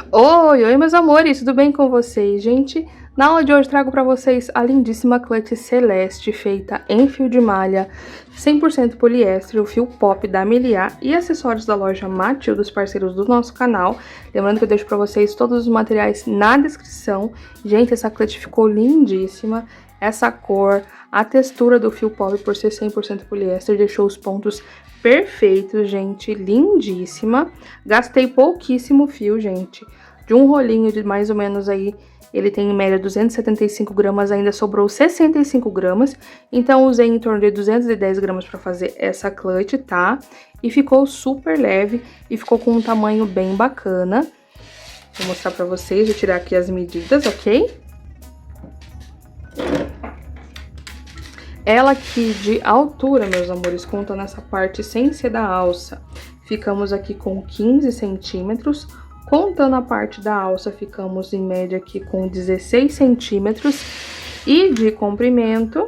Oi, oi, meus amores, tudo bem com vocês, gente? Na aula de hoje trago para vocês a lindíssima clutch celeste feita em fio de malha, 100% poliéster, o fio pop da Meliá e acessórios da loja Matilda, dos parceiros do nosso canal. Lembrando que eu deixo para vocês todos os materiais na descrição. Gente, essa clutch ficou lindíssima. Essa cor, a textura do fio pop por ser 100% poliéster deixou os pontos perfeitos, gente, lindíssima. Gastei pouquíssimo fio, gente. De um rolinho de mais ou menos aí, ele tem em média 275 gramas, ainda sobrou 65 gramas. Então, usei em torno de 210 gramas para fazer essa clutch, tá? E ficou super leve e ficou com um tamanho bem bacana. Vou mostrar para vocês, vou tirar aqui as medidas, ok? Ela aqui de altura, meus amores, conta nessa parte sem ser da alça. Ficamos aqui com 15 centímetros. Contando a parte da alça, ficamos em média aqui com 16 centímetros. E de comprimento,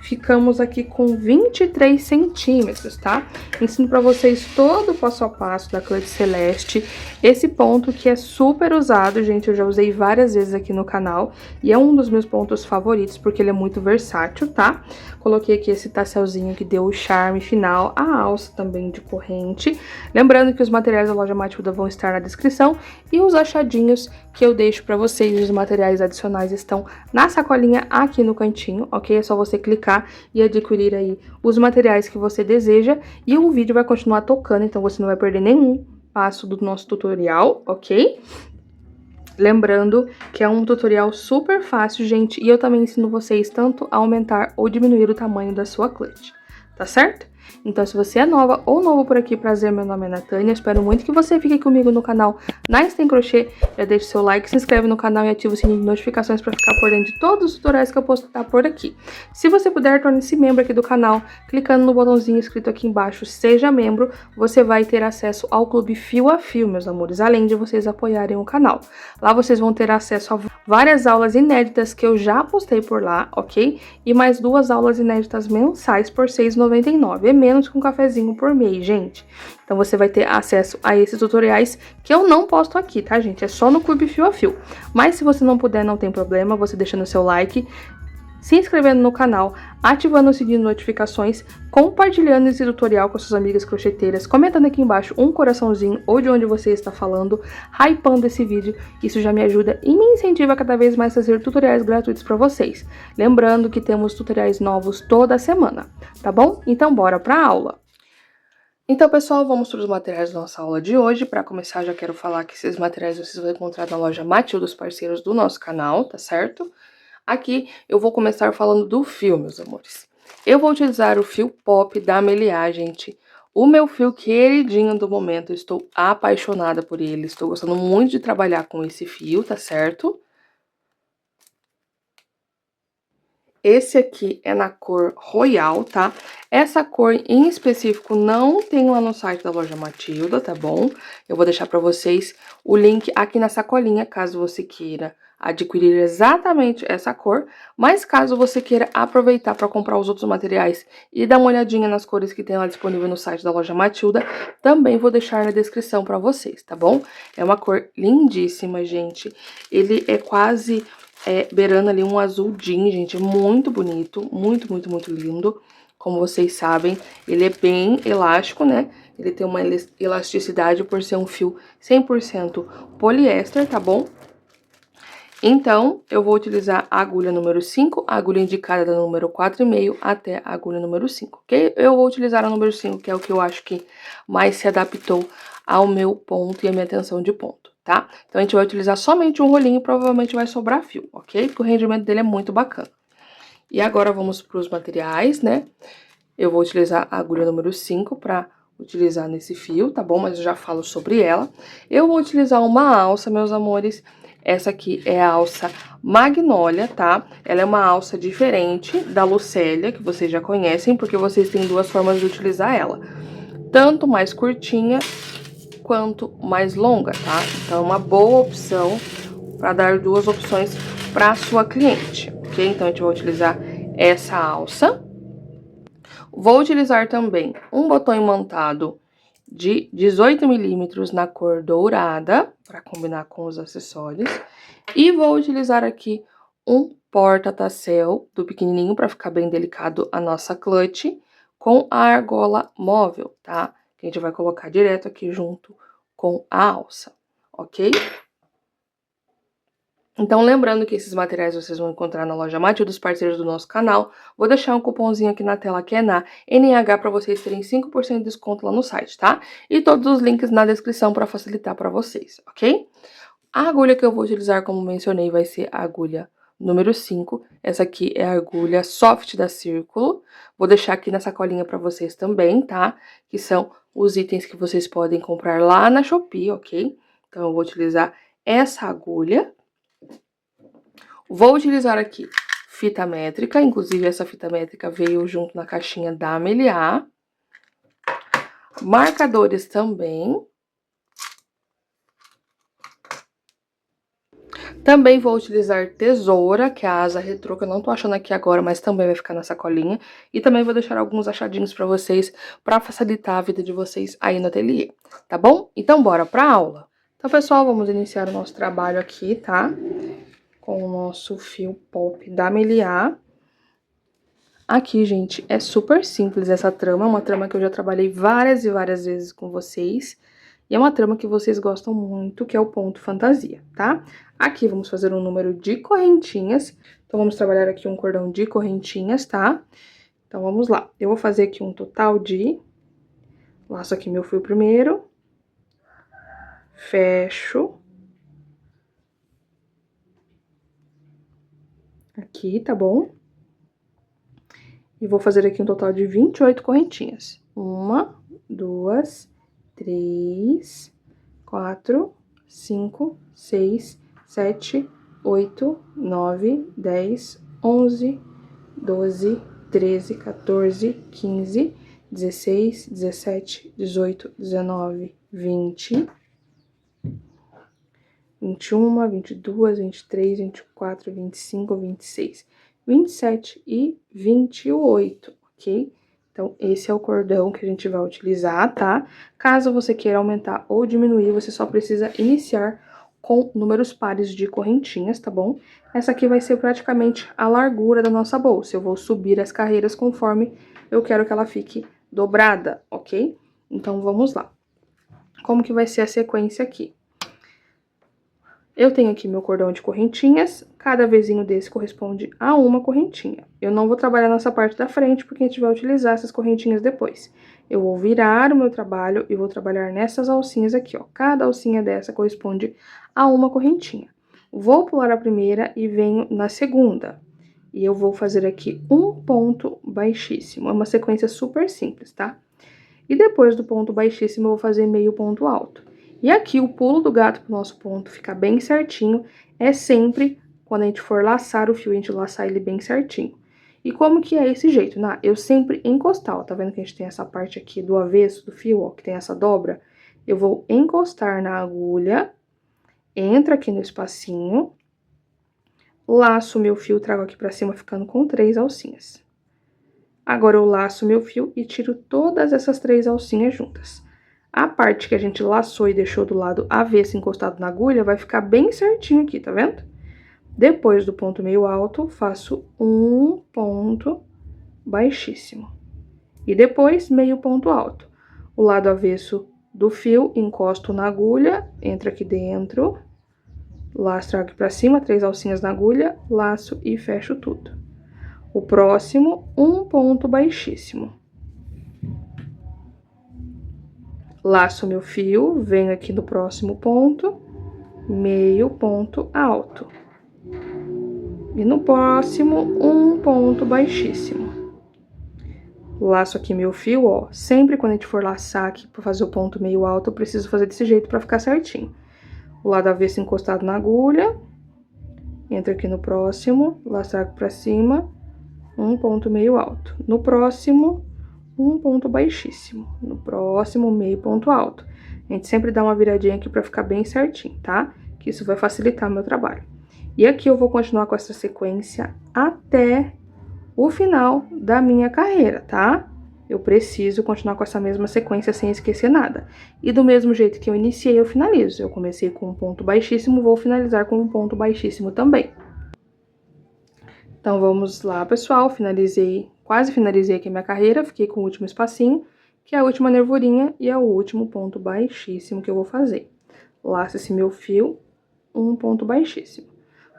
ficamos aqui com 23 centímetros, tá? Ensino pra vocês todo o passo a passo da clutch celeste. Esse ponto que é super usado, gente, eu já usei várias vezes aqui no canal. E é um dos meus pontos favoritos, porque ele é muito versátil, tá? Coloquei aqui esse tasselzinho que deu o charme final, a alça também de corrente. Lembrando que os materiais da loja Matilda vão estar na descrição. E os achadinhos que eu deixo pra vocês, os materiais adicionais estão na sacolinha aqui no cantinho, ok? É só você clicar e adquirir aí os materiais que você deseja, e o vídeo vai continuar tocando, então você não vai perder nenhum passo do nosso tutorial, ok? Lembrando que é um tutorial super fácil, gente, e eu também ensino vocês tanto a aumentar ou diminuir o tamanho da sua clutch, tá certo? Então, se você é nova ou novo por aqui, prazer, meu nome é Natânia, espero muito que você fique comigo no canal Nice Tem Crochê, já deixe seu like, se inscreve no canal e ativa o sininho de notificações para ficar por dentro de todos os tutoriais que eu postar por aqui. Se você puder, torne-se membro aqui do canal, clicando no botãozinho escrito aqui embaixo, seja membro, você vai ter acesso ao clube Fio a Fio, meus amores, além de vocês apoiarem o canal. Lá vocês vão ter acesso a várias aulas inéditas que eu já postei por lá, ok? E mais 2 aulas inéditas mensais por R$ 6,99. É menos que um cafezinho por mês, gente. Então você vai ter acesso a esses tutoriais que eu não posto aqui, tá, gente? É só no Clube Fio a Fio. Mas se você não puder, não tem problema, você deixando seu like, se inscrevendo no canal, ativando o sininho de notificações, compartilhando esse tutorial com suas amigas crocheteiras, comentando aqui embaixo um coraçãozinho ou de onde você está falando, hypando esse vídeo. Isso já me ajuda e me incentiva a cada vez mais a fazer tutoriais gratuitos para vocês. Lembrando que temos tutoriais novos toda semana, tá bom? Então bora para a aula! Então, pessoal, vamos para os materiais da nossa aula de hoje. Para começar, já quero falar que esses materiais vocês vão encontrar na loja Matilda, dos parceiros do nosso canal, tá certo? Aqui eu vou começar falando do fio, meus amores. Eu vou utilizar o fio pop da Meliá, gente. O meu fio queridinho do momento, eu estou apaixonada por ele. Estou gostando muito de trabalhar com esse fio, tá certo? Esse aqui é na cor Royal, tá? Essa cor em específico não tem lá no site da loja Matilda, tá bom? Eu vou deixar pra vocês o link aqui na sacolinha, caso você queira adquirir exatamente essa cor. Mas caso você queira aproveitar para comprar os outros materiais e dar uma olhadinha nas cores que tem lá disponível no site da loja Matilda, também vou deixar na descrição pra vocês, tá bom? É uma cor lindíssima, gente. Ele é quase... beirando ali um azul jean, gente, muito bonito, muito, muito, muito lindo. Como vocês sabem, ele é bem elástico, né? Ele tem uma elasticidade por ser um fio 100% poliéster, tá bom? Então, eu vou utilizar a agulha número 5, a agulha indicada da número 4,5 até a agulha número 5, ok? Eu vou utilizar a número 5, que é o que eu acho que mais se adaptou ao meu ponto e a minha tensão de ponto, tá? Então, a gente vai utilizar somente um rolinho, provavelmente vai sobrar fio, ok? Porque o rendimento dele é muito bacana. E agora, vamos para os materiais, né? Eu vou utilizar a agulha número 5 para utilizar nesse fio, tá bom? Mas eu já falo sobre ela. Eu vou utilizar uma alça, meus amores. Essa aqui é a alça Magnólia, tá? Ela é uma alça diferente da Lucélia, que vocês já conhecem, porque vocês têm 2 formas de utilizar ela. Tanto mais curtinha quanto mais longa, tá? Então, é uma boa opção para dar 2 opções para a sua cliente, ok? Então, a gente vai utilizar essa alça. Vou utilizar também um botão imantado de 18 milímetros na cor dourada, para combinar com os acessórios. E vou utilizar aqui um porta-tassel do pequenininho, para ficar bem delicado a nossa clutch, com a argola móvel, tá? Que a gente vai colocar direto aqui junto com a alça, ok? Então, lembrando que esses materiais vocês vão encontrar na loja Matilda, dos parceiros do nosso canal. Vou deixar um cupomzinho aqui na tela que é na NH para vocês terem 5% de desconto lá no site, tá? E todos os links na descrição para facilitar para vocês, ok? A agulha que eu vou utilizar, como mencionei, vai ser a agulha número 5. Essa aqui é a agulha soft da Círculo. Vou deixar aqui na sacolinha para vocês também, tá? Que são os itens que vocês podem comprar lá na Shopee, ok? Então, eu vou utilizar essa agulha. Vou utilizar aqui fita métrica, inclusive essa fita métrica veio junto na caixinha da Meliá. Marcadores também. Também vou utilizar tesoura, que é a asa retrô, que eu não tô achando aqui agora, mas também vai ficar na sacolinha. E também vou deixar alguns achadinhos pra vocês, pra facilitar a vida de vocês aí no ateliê, tá bom? Então, bora pra aula. Então, pessoal, vamos iniciar o nosso trabalho aqui, tá? Com o nosso fio pop da Meliá. Aqui, gente, é super simples essa trama, é uma trama que eu já trabalhei várias e várias vezes com vocês. E é uma trama que vocês gostam muito, que é o ponto fantasia, tá? Aqui vamos fazer um número de correntinhas. Então, vamos trabalhar aqui um cordão de correntinhas, tá? Então, vamos lá. Eu vou fazer aqui um total de... Laço aqui meu fio primeiro. Fecho. Aqui, tá bom? E vou fazer aqui um total de 28 correntinhas. 1, 2, 3, 4, 5, 6, 7, 8, 9, 10, 11, 12, 13, 14, 15, 16, 17, 18, 19, 20, 21, 22, 23, 24, 25, 26, 27 e 28, ok? Então, esse é o cordão que a gente vai utilizar, tá? Caso você queira aumentar ou diminuir, você só precisa iniciar com números pares de correntinhas, tá bom? Essa aqui vai ser praticamente a largura da nossa bolsa. Eu vou subir as carreiras conforme eu quero que ela fique dobrada, ok? Então, vamos lá. Como que vai ser a sequência aqui? Eu tenho aqui meu cordão de correntinhas, cada vezinho desse corresponde a uma correntinha. Eu não vou trabalhar nessa parte da frente, porque a gente vai utilizar essas correntinhas depois. Eu vou virar o meu trabalho e vou trabalhar nessas alcinhas aqui, ó. Cada alcinha dessa corresponde a uma correntinha. Vou pular a primeira e venho na segunda. E eu vou fazer aqui um ponto baixíssimo. É uma sequência super simples, tá? E depois do ponto baixíssimo, eu vou fazer meio ponto alto. E aqui, o pulo do gato pro nosso ponto ficar bem certinho é sempre quando a gente for laçar o fio, a gente laçar ele bem certinho. E como que é esse jeito, né? Eu sempre encostar, ó, tá vendo que a gente tem essa parte aqui do avesso do fio, ó, que tem essa dobra? Eu vou encostar na agulha, entro aqui no espacinho, laço meu fio, trago aqui pra cima, ficando com 3 alcinhas. Agora, eu laço meu fio e tiro todas essas 3 alcinhas juntas. A parte que a gente laçou e deixou do lado avesso encostado na agulha vai ficar bem certinho aqui, tá vendo? Depois do ponto meio alto, faço um ponto baixíssimo. E depois, meio ponto alto. O lado avesso do fio, encosto na agulha, entro aqui dentro, laço, trago aqui pra cima, 3 alcinhas na agulha, laço e fecho tudo. O próximo, um ponto baixíssimo. Laço meu fio, venho aqui no próximo ponto, meio ponto alto. E no próximo, um ponto baixíssimo. Laço aqui meu fio, ó. Sempre quando a gente for laçar aqui pra fazer o ponto meio alto, eu preciso fazer desse jeito pra ficar certinho. O lado avesso encostado na agulha. Entro aqui no próximo, laço, trago pra cima, um ponto meio alto. No próximo, um ponto baixíssimo. No próximo, meio ponto alto. A gente sempre dá uma viradinha aqui pra ficar bem certinho, tá? Que isso vai facilitar o meu trabalho. E aqui eu vou continuar com essa sequência até o final da minha carreira, tá? eu preciso continuar com essa mesma sequência sem esquecer nada. E do mesmo jeito que eu iniciei, eu finalizo. Eu comecei com um ponto baixíssimo, vou finalizar com um ponto baixíssimo também. Então, vamos lá, pessoal. Quase finalizei aqui a minha carreira, fiquei com o último espacinho, que é a última nervurinha e é o último ponto baixíssimo que eu vou fazer. Laço esse meu fio, um ponto baixíssimo.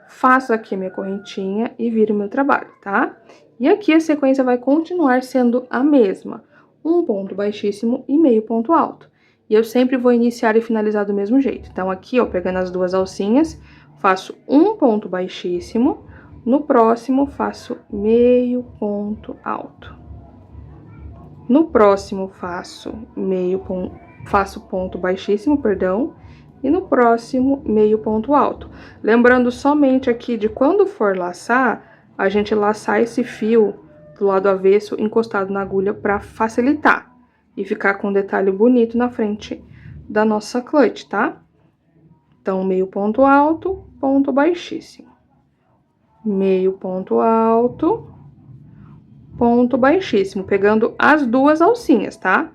Faço aqui a minha correntinha e viro o meu trabalho, tá? E aqui a sequência vai continuar sendo a mesma. Um ponto baixíssimo e meio ponto alto. E eu sempre vou iniciar e finalizar do mesmo jeito. Então, aqui, ó, pegando as duas alcinhas, faço um ponto baixíssimo. No próximo, faço meio ponto alto. No próximo, faço ponto baixíssimo, perdão. E no próximo, meio ponto alto. Lembrando somente aqui de quando for laçar, a gente laçar esse fio do lado avesso encostado na agulha para facilitar. E ficar com um detalhe bonito na frente da nossa clutch, tá? Então, meio ponto alto, ponto baixíssimo. Meio ponto alto, ponto baixíssimo, pegando as duas alcinhas, tá?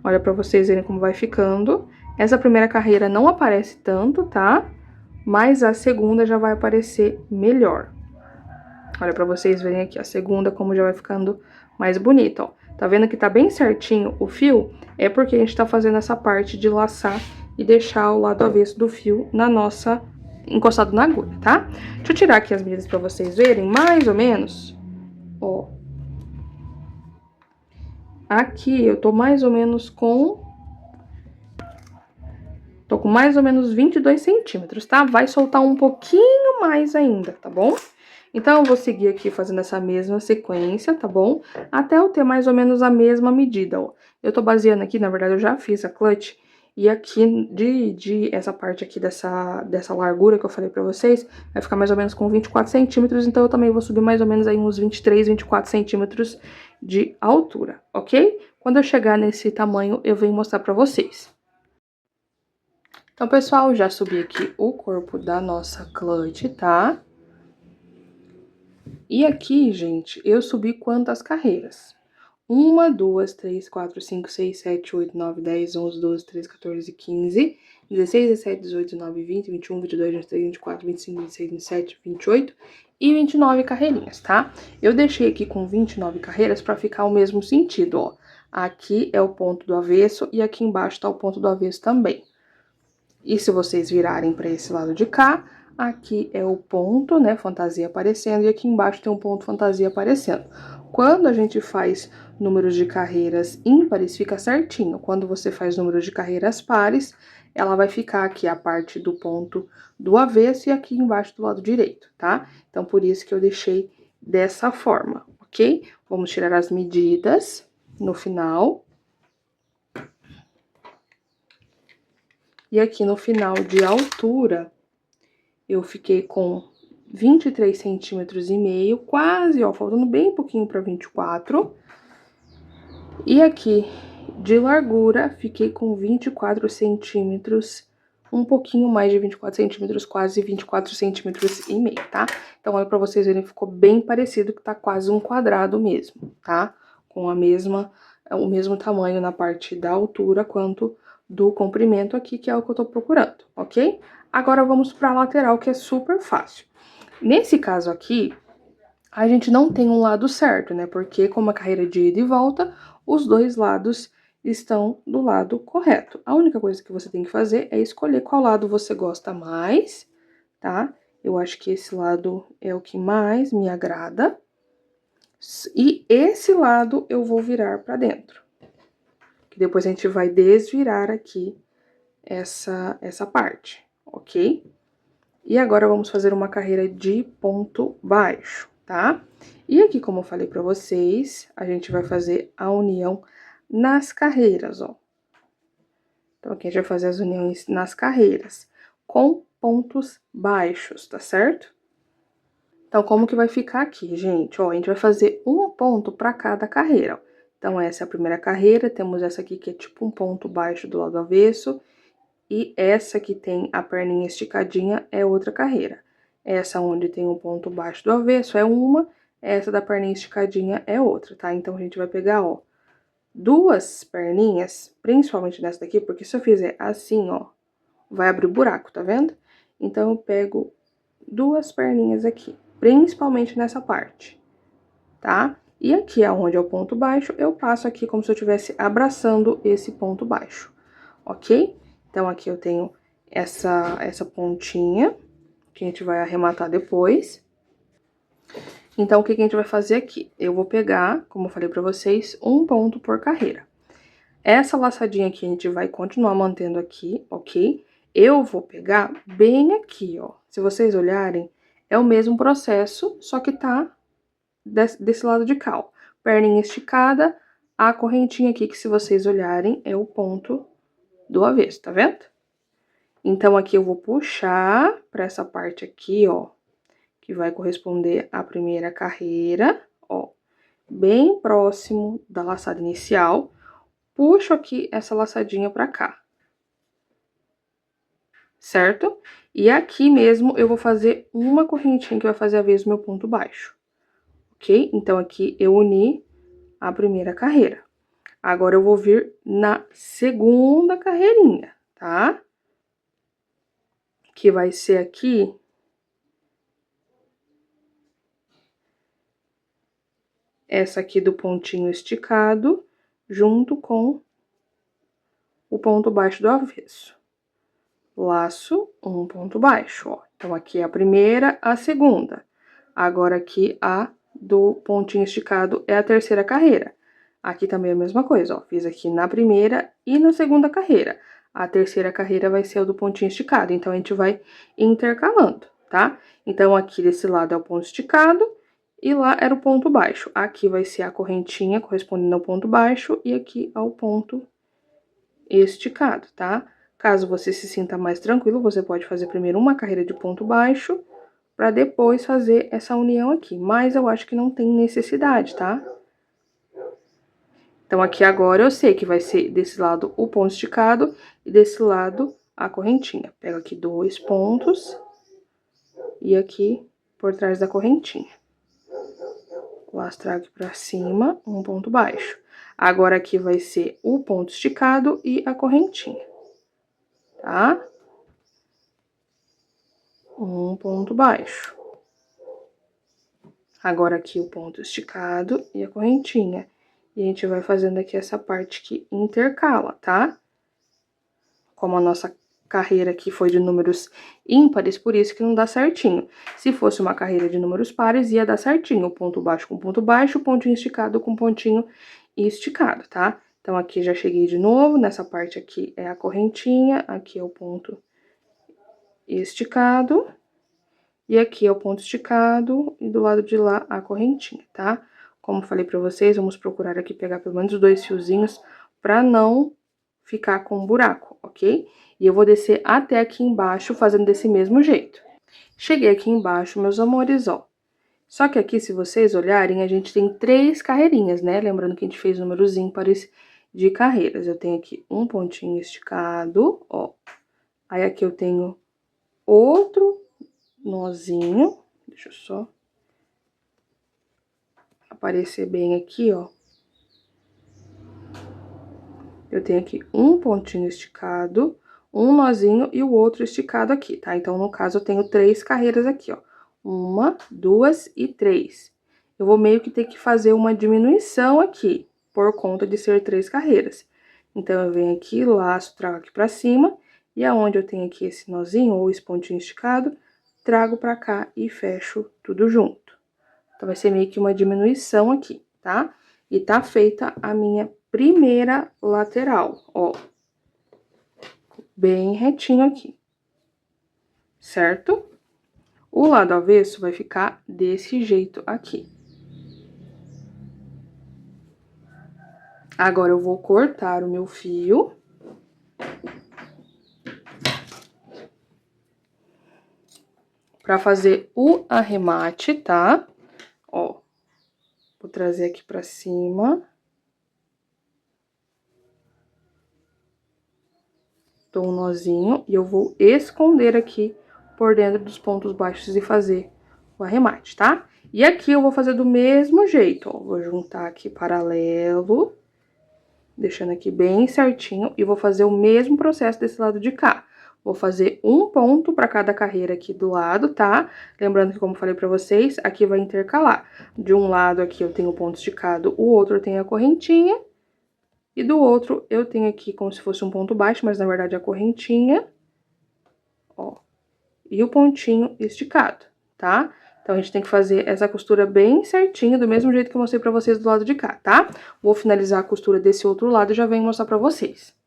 Olha pra vocês verem como vai ficando. Essa primeira carreira não aparece tanto, tá? Mas a segunda já vai aparecer melhor. Olha pra vocês verem aqui a segunda como já vai ficando mais bonita, ó. Tá vendo que tá bem certinho o fio? É porque a gente tá fazendo essa parte de laçar e deixar o lado avesso do fio na nossa... encostado na agulha, tá? Deixa eu tirar aqui as medidas pra vocês verem, mais ou menos, ó. Aqui eu tô mais ou menos com... tô com mais ou menos 22 centímetros, tá? Vai soltar um pouquinho mais ainda, tá bom? Então, eu vou seguir aqui fazendo essa mesma sequência, tá bom? Até eu ter mais ou menos a mesma medida, ó. Eu tô baseando aqui, na verdade, eu já fiz a clutch. E aqui, essa parte aqui dessa largura que eu falei pra vocês, vai ficar mais ou menos com 24 centímetros. Então, eu também vou subir mais ou menos aí uns 23, 24 centímetros de altura, ok? Quando eu chegar nesse tamanho, eu venho mostrar pra vocês. Então, pessoal, já subi aqui o corpo da nossa clutch, tá? E aqui, gente, eu subi quantas carreiras? 1, 2, 3, 4, 5, 6, 7, 8, 9, 10, 11, 12, 13, 14, 15, 16, 17, 18, 19, 20, 21, 22, 23, 24, 25, 26, 27, 28 e 29 carreirinhas, tá? Eu deixei aqui com 29 carreiras pra ficar o mesmo sentido, ó. Aqui é o ponto do avesso e aqui embaixo tá o ponto do avesso também. E se vocês virarem pra esse lado de cá, aqui é o ponto, né, fantasia aparecendo, e aqui embaixo tem um ponto fantasia aparecendo. Quando a gente faz números de carreiras ímpares, fica certinho. Quando você faz números de carreiras pares, ela vai ficar aqui a parte do ponto do avesso e aqui embaixo do lado direito, tá? Então, por isso que eu deixei dessa forma, ok? Vamos tirar as medidas no final. E aqui no final de altura, eu fiquei com 23 centímetros e meio, quase, ó, faltando bem pouquinho para 24. E aqui de largura, fiquei com 24 centímetros, um pouquinho mais de 24 centímetros, quase 24 centímetros e meio, tá? Então, olha pra vocês verem, ficou bem parecido, que tá quase um quadrado mesmo, tá? Com o mesmo tamanho na parte da altura quanto do comprimento aqui, que é o que eu tô procurando, ok? Agora, vamos pra lateral, que é super fácil. Nesse caso aqui, a gente não tem um lado certo, né? Porque como a carreira é de ida e volta, os dois lados estão do lado correto. A única coisa que você tem que fazer é escolher qual lado você gosta mais, tá? Eu acho que esse lado é o que mais me agrada. E esse lado eu vou virar pra dentro. Que depois a gente vai desvirar aqui essa parte, ok? E agora vamos fazer uma carreira de ponto baixo, tá? E aqui, como eu falei pra vocês, a gente vai fazer a união nas carreiras, ó. Então, aqui a gente vai fazer as uniões nas carreiras, com pontos baixos, tá certo? Então, como que vai ficar aqui, gente? Ó, a gente vai fazer um ponto pra cada carreira, ó. Então, essa é a primeira carreira, temos essa aqui que é tipo um ponto baixo do lado avesso, e essa que tem a perninha esticadinha é outra carreira. Essa onde tem um ponto baixo do avesso é uma, essa da perninha esticadinha é outra, tá? Então, a gente vai pegar, ó, 2 perninhas, principalmente nessa daqui, porque se eu fizer assim, ó, vai abrir o buraco, tá vendo? Então, eu pego 2 perninhas aqui, principalmente nessa parte, tá? E aqui, aonde é o ponto baixo, eu passo aqui como se eu estivesse abraçando esse ponto baixo, ok? Então, aqui eu tenho essa pontinha, que a gente vai arrematar depois. Então, o que a gente vai fazer aqui? Eu vou pegar, como eu falei pra vocês, um ponto por carreira. Essa laçadinha aqui a gente vai continuar mantendo aqui, ok? Eu vou pegar bem aqui, ó. Se vocês olharem, é o mesmo processo, só que tá desse lado de cá, ó. Perninha esticada, a correntinha aqui, que se vocês olharem, é o ponto do avesso, tá vendo? Então, aqui eu vou puxar pra essa parte aqui, ó, que vai corresponder à primeira carreira, ó, bem próximo da laçada inicial. Puxo aqui essa laçadinha pra cá, certo? E aqui mesmo eu vou fazer uma correntinha que vai fazer a vez do meu ponto baixo, ok? Então, aqui eu uni a primeira carreira. Agora, eu vou vir na segunda carreirinha, tá? Que vai ser aqui essa aqui do pontinho esticado, junto com o ponto baixo do avesso. Laço um ponto baixo, ó. Então, aqui é a primeira, a segunda. Agora, aqui a do pontinho esticado é a terceira carreira. Aqui também é a mesma coisa, ó. Fiz aqui na primeira e na segunda carreira. A terceira carreira vai ser a do pontinho esticado, então, a gente vai intercalando, tá? Então, aqui desse lado é o ponto esticado e lá era o ponto baixo. Aqui vai ser a correntinha correspondendo ao ponto baixo e aqui ao ponto esticado, tá? Caso você se sinta mais tranquilo, você pode fazer primeiro uma carreira de ponto baixo, para depois fazer essa união aqui. Mas eu acho que não tem necessidade, tá? Então, aqui agora eu sei que vai ser desse lado o ponto esticado e desse lado a correntinha. Pego aqui 2 pontos e aqui por trás da correntinha. Laço, trago aqui pra cima, um ponto baixo. Agora, aqui vai ser o ponto esticado e a correntinha, tá? Um ponto baixo. Agora, aqui o ponto esticado e a correntinha. E a gente vai fazendo aqui essa parte que intercala, tá? Como a nossa carreira aqui foi de números ímpares, por isso que não dá certinho. Se fosse uma carreira de números pares, ia dar certinho. O ponto baixo com ponto baixo, o pontinho esticado com pontinho esticado, tá? Então, aqui já cheguei de novo, nessa parte aqui é a correntinha, aqui é o ponto esticado. E aqui é o ponto esticado e do lado de lá a correntinha, tá? Como falei pra vocês, vamos procurar aqui pegar pelo menos 2 fiozinhos pra não ficar com um buraco, ok? E eu vou descer até aqui embaixo fazendo desse mesmo jeito. Cheguei aqui embaixo, meus amores, ó. Só que aqui, se vocês olharem, a gente tem 3 carreirinhas, né? Lembrando que a gente fez números ímpares de carreiras. Eu tenho aqui um pontinho esticado, ó. Aí, aqui eu tenho outro nozinho, deixa eu só aparecer bem aqui, ó. Eu tenho aqui um pontinho esticado, um nozinho e o outro esticado aqui, tá? Então, no caso, eu tenho 3 carreiras aqui, ó. 1, 2 e 3. Eu vou meio que ter que fazer uma diminuição aqui, por conta de ser 3 carreiras. Então, eu venho aqui, laço, trago aqui pra cima, e aonde eu tenho aqui esse nozinho ou esse pontinho esticado, trago pra cá e fecho tudo junto. Então, vai ser meio que uma diminuição aqui, tá? E tá feita a minha primeira lateral, ó. Bem retinho aqui, certo? O lado avesso vai ficar desse jeito aqui. Agora, eu vou cortar o meu fio. Pra fazer o arremate, tá? Ó, vou trazer aqui pra cima. Dou um nozinho e eu vou esconder aqui por dentro dos pontos baixos e fazer o arremate, tá? E aqui eu vou fazer do mesmo jeito, ó. Vou juntar aqui paralelo, deixando aqui bem certinho, e vou fazer o mesmo processo desse lado de cá. Vou fazer um ponto para cada carreira aqui do lado, tá? Lembrando que, como falei para vocês, aqui vai intercalar. De um lado aqui eu tenho o ponto esticado, o outro eu tenho a correntinha. E do outro eu tenho aqui como se fosse um ponto baixo, mas na verdade é a correntinha, ó. E o pontinho esticado, tá? Então, a gente tem que fazer essa costura bem certinha, do mesmo jeito que eu mostrei pra vocês do lado de cá, tá? Vou finalizar a costura desse outro lado e já venho mostrar pra vocês.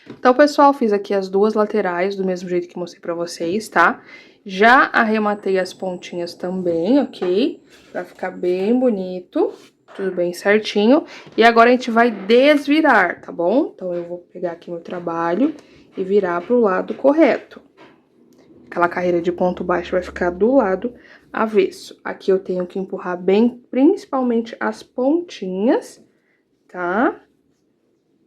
Então, pessoal, fiz aqui as duas laterais do mesmo jeito que mostrei pra vocês, tá? Já arrematei as pontinhas também, ok? Pra ficar bem bonito, tudo bem certinho. E agora a gente vai desvirar, tá bom? Então, eu vou pegar aqui meu trabalho e virar pro lado correto. Aquela carreira de ponto baixo vai ficar do lado avesso. Aqui eu tenho que empurrar bem, principalmente as pontinhas, tá?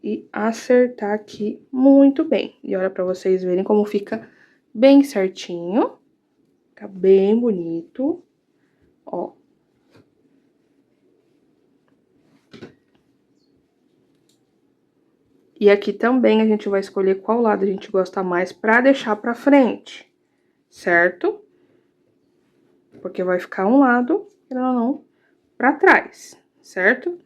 E acertar aqui muito bem. E olha pra vocês verem como fica bem certinho. Fica bem bonito, ó. E aqui também a gente vai escolher qual lado a gente gosta mais pra deixar pra frente, certo? Porque vai ficar um lado, querendo ou não, pra trás, certo?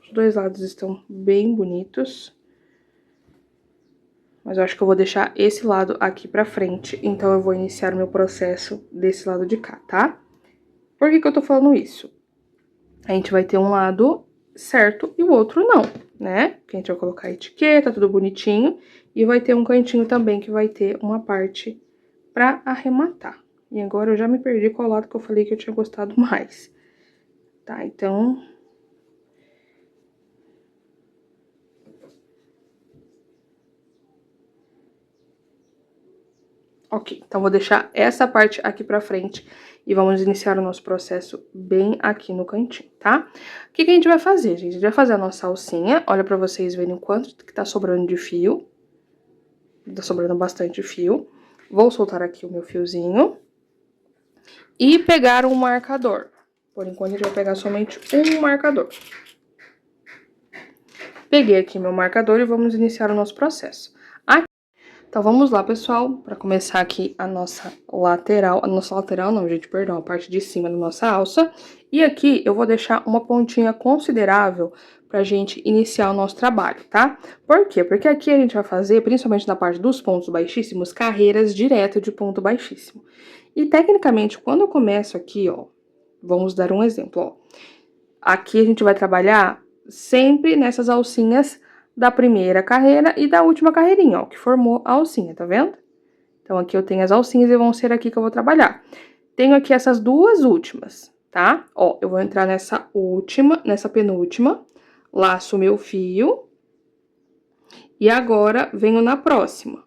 Os dois lados estão bem bonitos. Mas eu acho que eu vou deixar esse lado aqui pra frente, então eu vou iniciar o meu processo desse lado de cá, tá? Por que que eu tô falando isso? A gente vai ter um lado certo e o outro não, né? Porque a gente vai colocar a etiqueta, tudo bonitinho, e vai ter um cantinho também que vai ter uma parte pra arrematar. E agora eu já me perdi qual lado que eu falei que eu tinha gostado mais. Tá, então... Ok, então vou deixar essa parte aqui pra frente e vamos iniciar o nosso processo bem aqui no cantinho, tá? O que que a gente vai fazer, gente? A gente vai fazer a nossa alcinha, olha pra vocês verem o quanto que tá sobrando de fio. Tá sobrando bastante fio. Vou soltar aqui o meu fiozinho e pegar um marcador. Por enquanto, a gente vai pegar somente um marcador. Peguei aqui meu marcador e vamos iniciar o nosso processo. Então, vamos lá, pessoal, para começar aqui a nossa lateral não, gente, perdão, a parte de cima da nossa alça. E aqui eu vou deixar uma pontinha considerável pra gente iniciar o nosso trabalho, tá? Por quê? Porque aqui a gente vai fazer, principalmente na parte dos pontos baixíssimos, carreiras direto de ponto baixíssimo. E, tecnicamente, quando eu começo aqui, ó, vamos dar um exemplo, ó. Aqui a gente vai trabalhar sempre nessas alcinhas da primeira carreira e da última carreirinha, ó, que formou a alcinha, tá vendo? Então, aqui eu tenho as alcinhas e vão ser aqui que eu vou trabalhar. Tenho aqui essas duas últimas, tá? Ó, eu vou entrar nessa última, nessa penúltima, laço meu fio, e agora venho na próxima.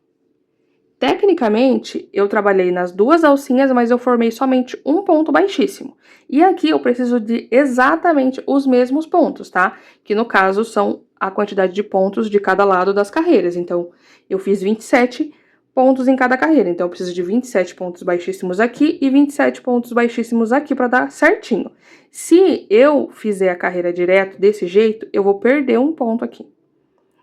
Tecnicamente, eu trabalhei nas duas alcinhas, mas eu formei somente um ponto baixíssimo. E aqui eu preciso de exatamente os mesmos pontos, tá? Que no caso são a quantidade de pontos de cada lado das carreiras. Então, eu fiz 27 pontos em cada carreira. Então, eu preciso de 27 pontos baixíssimos aqui e 27 pontos baixíssimos aqui para dar certinho. Se eu fizer a carreira direto desse jeito, eu vou perder um ponto aqui.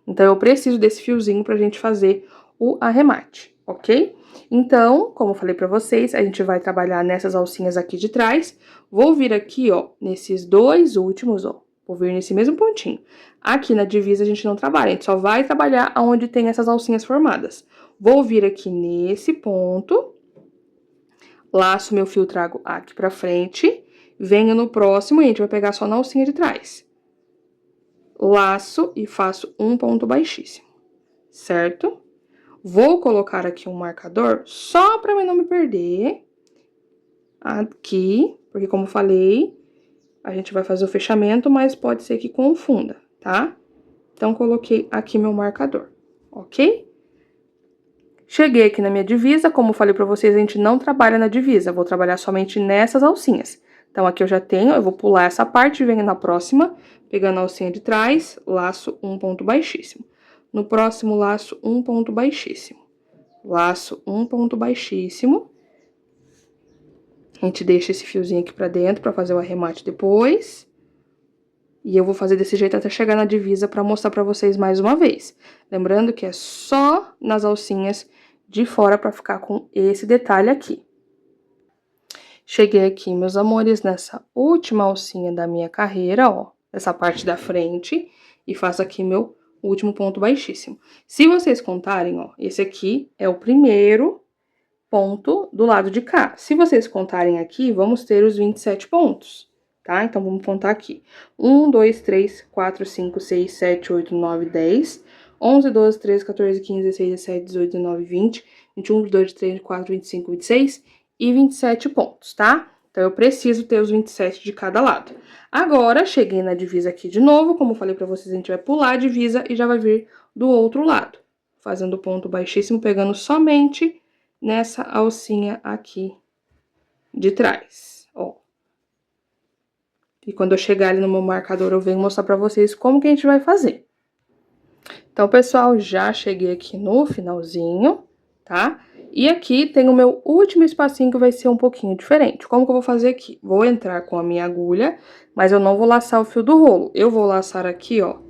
Então, eu preciso desse fiozinho pra gente fazer o arremate, ok? Então, como eu falei pra vocês, a gente vai trabalhar nessas alcinhas aqui de trás. Vou vir aqui, ó, nesses dois últimos, ó. Vou vir nesse mesmo pontinho. Aqui na divisa a gente não trabalha, a gente só vai trabalhar onde tem essas alcinhas formadas. Vou vir aqui nesse ponto, laço meu fio, trago aqui pra frente, venho no próximo e a gente vai pegar só na alcinha de trás. Laço e faço um ponto baixíssimo, certo? Vou colocar aqui um marcador só pra mim não me perder. Aqui, porque como eu falei, a gente vai fazer o fechamento, mas pode ser que confunda, tá? Então, coloquei aqui meu marcador, ok? Cheguei aqui na minha divisa, como eu falei pra vocês, a gente não trabalha na divisa, vou trabalhar somente nessas alcinhas. Então, aqui eu já tenho, eu vou pular essa parte, venho na próxima, pegando a alcinha de trás, laço um ponto baixíssimo. No próximo, laço um ponto baixíssimo. Laço um ponto baixíssimo. A gente deixa esse fiozinho aqui pra dentro pra fazer o arremate depois. E eu vou fazer desse jeito até chegar na divisa pra mostrar pra vocês mais uma vez. Lembrando que é só nas alcinhas de fora pra ficar com esse detalhe aqui. Cheguei aqui, meus amores, nessa última alcinha da minha carreira, ó. Essa parte da frente. E faço aqui meu último ponto baixíssimo. Se vocês contarem, ó, esse aqui é o primeiro ponto do lado de cá. Se vocês contarem aqui, vamos ter os 27 pontos, tá? Então, vamos contar aqui. 1, 2, 3, 4, 5, 6, 7, 8, 9, 10, 11, 12, 13, 14, 15, 16, 17, 18, 19, 20, 21, 22, 23, 24, 25, 26 e 27 pontos, tá? Então, eu preciso ter os 27 de cada lado. Agora, cheguei na divisa aqui de novo, como eu falei pra vocês, a gente vai pular a divisa e já vai vir do outro lado, fazendo ponto baixíssimo, pegando somente nessa alcinha aqui de trás, ó. E quando eu chegar ali no meu marcador, eu venho mostrar pra vocês como que a gente vai fazer. Então, pessoal, já cheguei aqui no finalzinho, tá? E aqui tem o meu último espacinho que vai ser um pouquinho diferente. Como que eu vou fazer aqui? Vou entrar com a minha agulha, mas eu não vou laçar o fio do rolo. Eu vou laçar aqui, ó,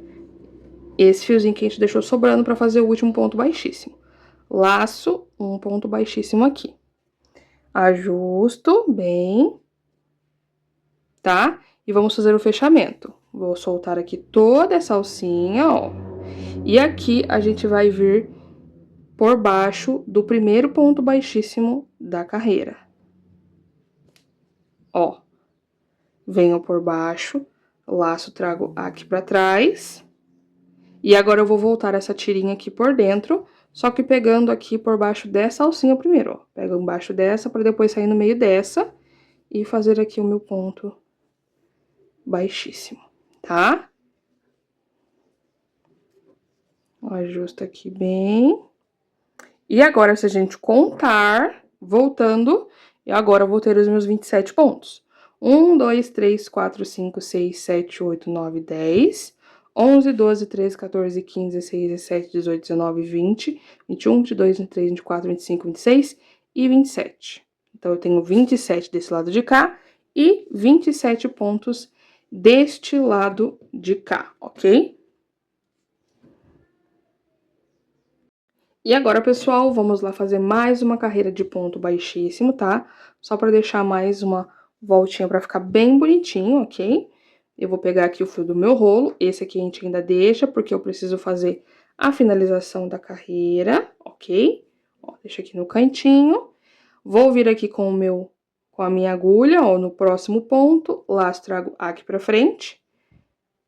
esse fiozinho que a gente deixou sobrando pra fazer o último ponto baixíssimo. Laço um ponto baixíssimo aqui. Ajusto bem, tá? E vamos fazer o fechamento. Vou soltar aqui toda essa alcinha, ó. E aqui a gente vai vir por baixo do primeiro ponto baixíssimo da carreira. Ó. Venho por baixo, laço, trago aqui pra trás. E agora eu vou voltar essa tirinha aqui por dentro, só que pegando aqui por baixo dessa alcinha primeiro, ó. Pego embaixo dessa pra depois sair no meio dessa e fazer aqui o meu ponto baixíssimo, tá? Ajusta aqui bem. E agora, se a gente contar, voltando, e agora eu vou ter os meus 27 pontos. 1, 2, 3, 4, 5, 6, 7, 8, 9, 10, 11, 12, 13, 14, 15, 16, 17, 18, 19, 20, 21, 22, 23, 24, 25, 26 e 27. Então, eu tenho 27 desse lado de cá e 27 pontos deste lado de cá, ok? E agora, pessoal, vamos lá fazer mais uma carreira de ponto baixíssimo, tá? Só pra deixar mais uma voltinha pra ficar bem bonitinho, ok? Eu vou pegar aqui o fio do meu rolo, esse aqui a gente ainda deixa, porque eu preciso fazer a finalização da carreira, ok? Ó, deixa aqui no cantinho. Vou vir aqui com a minha agulha, ó, no próximo ponto, laço, trago aqui pra frente.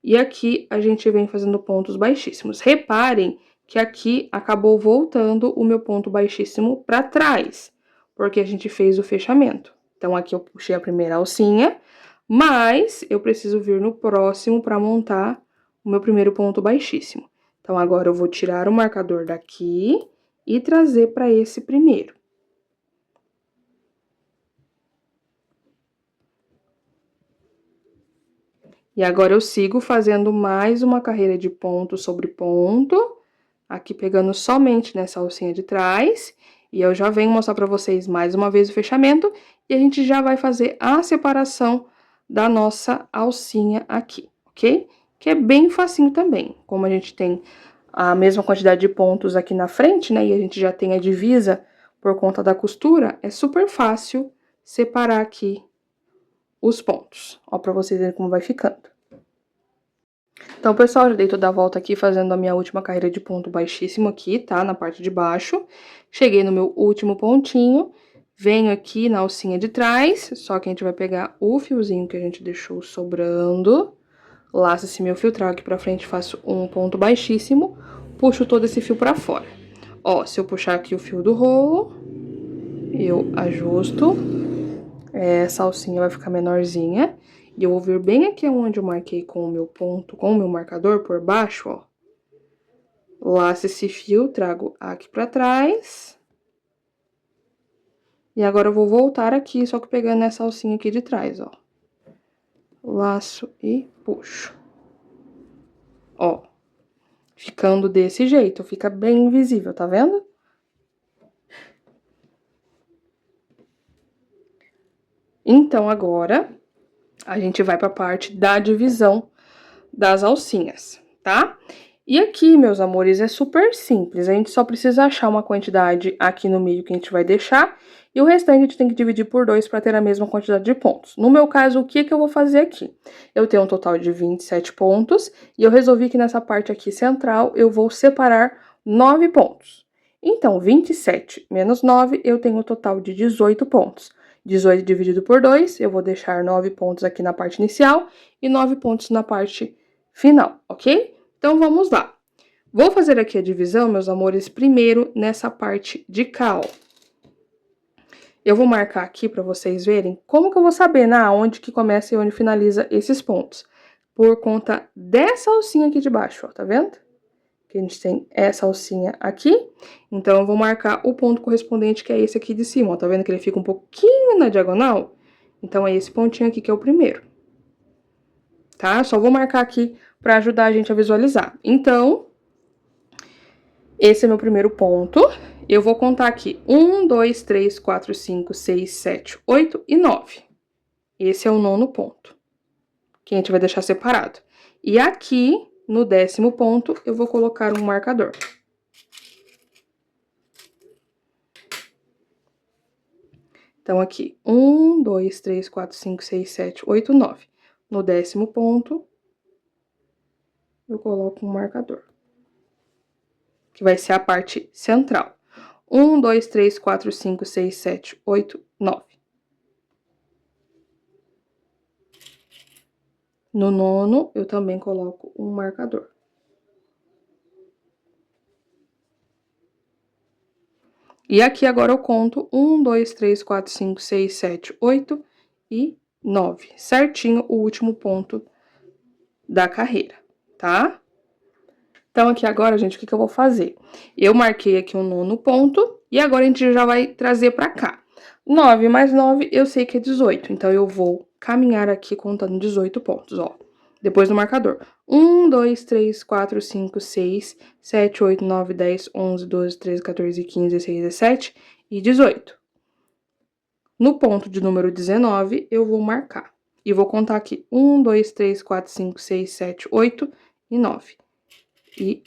E aqui a gente vem fazendo pontos baixíssimos. Reparem que aqui acabou voltando o meu ponto baixíssimo para trás, porque a gente fez o fechamento. Então, aqui eu puxei a primeira alcinha, mas eu preciso vir no próximo para montar o meu primeiro ponto baixíssimo. Então, agora eu vou tirar o marcador daqui e trazer para esse primeiro. E agora eu sigo fazendo mais uma carreira de ponto sobre ponto, aqui pegando somente nessa alcinha de trás, e eu já venho mostrar pra vocês mais uma vez o fechamento, e a gente já vai fazer a separação da nossa alcinha aqui, ok? Que é bem facinho também, como a gente tem a mesma quantidade de pontos aqui na frente, né, e a gente já tem a divisa por conta da costura, é super fácil separar aqui os pontos, ó, pra vocês verem como vai ficando. Então, pessoal, já dei toda a volta aqui fazendo a minha última carreira de ponto baixíssimo aqui, tá? Na parte de baixo. Cheguei no meu último pontinho, venho aqui na alcinha de trás, só que a gente vai pegar o fiozinho que a gente deixou sobrando, laço esse meu fio, trago aqui pra frente, faço um ponto baixíssimo, puxo todo esse fio pra fora. Ó, se eu puxar aqui o fio do rolo, eu ajusto, essa alcinha vai ficar menorzinha. E eu vou vir bem aqui onde eu marquei com o meu ponto, com o meu marcador por baixo, ó. Laço esse fio, trago aqui pra trás. E agora eu vou voltar aqui, só que pegando essa alcinha aqui de trás, ó. Laço e puxo. Ó. Ficando desse jeito, fica bem invisível, tá vendo? Então, agora, a gente vai para a parte da divisão das alcinhas, tá? E aqui, meus amores, é super simples. A gente só precisa achar uma quantidade aqui no meio que a gente vai deixar e o restante a gente tem que dividir por 2 para ter a mesma quantidade de pontos. No meu caso, o que eu vou fazer aqui? Eu tenho um total de 27 pontos e eu resolvi que nessa parte aqui central eu vou separar 9 pontos. Então, 27 menos 9, eu tenho um total de 18 pontos. 18 dividido por 2, eu vou deixar 9 pontos aqui na parte inicial e 9 pontos na parte final, ok? Então, vamos lá. Vou fazer aqui a divisão, meus amores, primeiro nessa parte de cá, ó. Eu vou marcar aqui para vocês verem como que eu vou saber, onde que começa e onde finaliza esses pontos. Por conta dessa alcinha aqui de baixo, ó, tá vendo? Que a gente tem essa alcinha aqui. Então, eu vou marcar o ponto correspondente, que é esse aqui de cima, ó. Tá vendo que ele fica um pouquinho na diagonal? Então, é esse pontinho aqui que é o primeiro. Tá? Só vou marcar aqui para ajudar a gente a visualizar. Então, esse é meu primeiro ponto. Eu vou contar aqui 1, 2, 3, 4, 5, 6, 7, 8 e 9. Esse é o 9º ponto, que a gente vai deixar separado. E aqui, no 10º ponto, eu vou colocar um marcador. Então, aqui, 1, 2, 3, 4, 5, 6, 7, 8, 9. No 10º ponto, eu coloco um marcador, que vai ser a parte central. 1, 2, 3, 4, 5, 6, 7, 8, 9. No 9º, eu também coloco um marcador. E aqui agora eu conto 1, 2, 3, 4, 5, 6, 7, 8 e 9. Certinho o último ponto da carreira, tá? Então, aqui agora, gente, o que eu vou fazer? Eu marquei aqui o 9º ponto e agora a gente já vai trazer pra cá. 9 mais 9, eu sei que é 18, então eu vou caminhar aqui contando 18 pontos, ó. Depois do marcador. 1, 2, 3, 4, 5, 6, 7, 8, 9, 10, 11, 12, 13, 14, 15, 16, 17 e 18. No ponto de número 19, eu vou marcar. E vou contar aqui 1, 2, 3, 4, 5, 6, 7, 8 e 9. E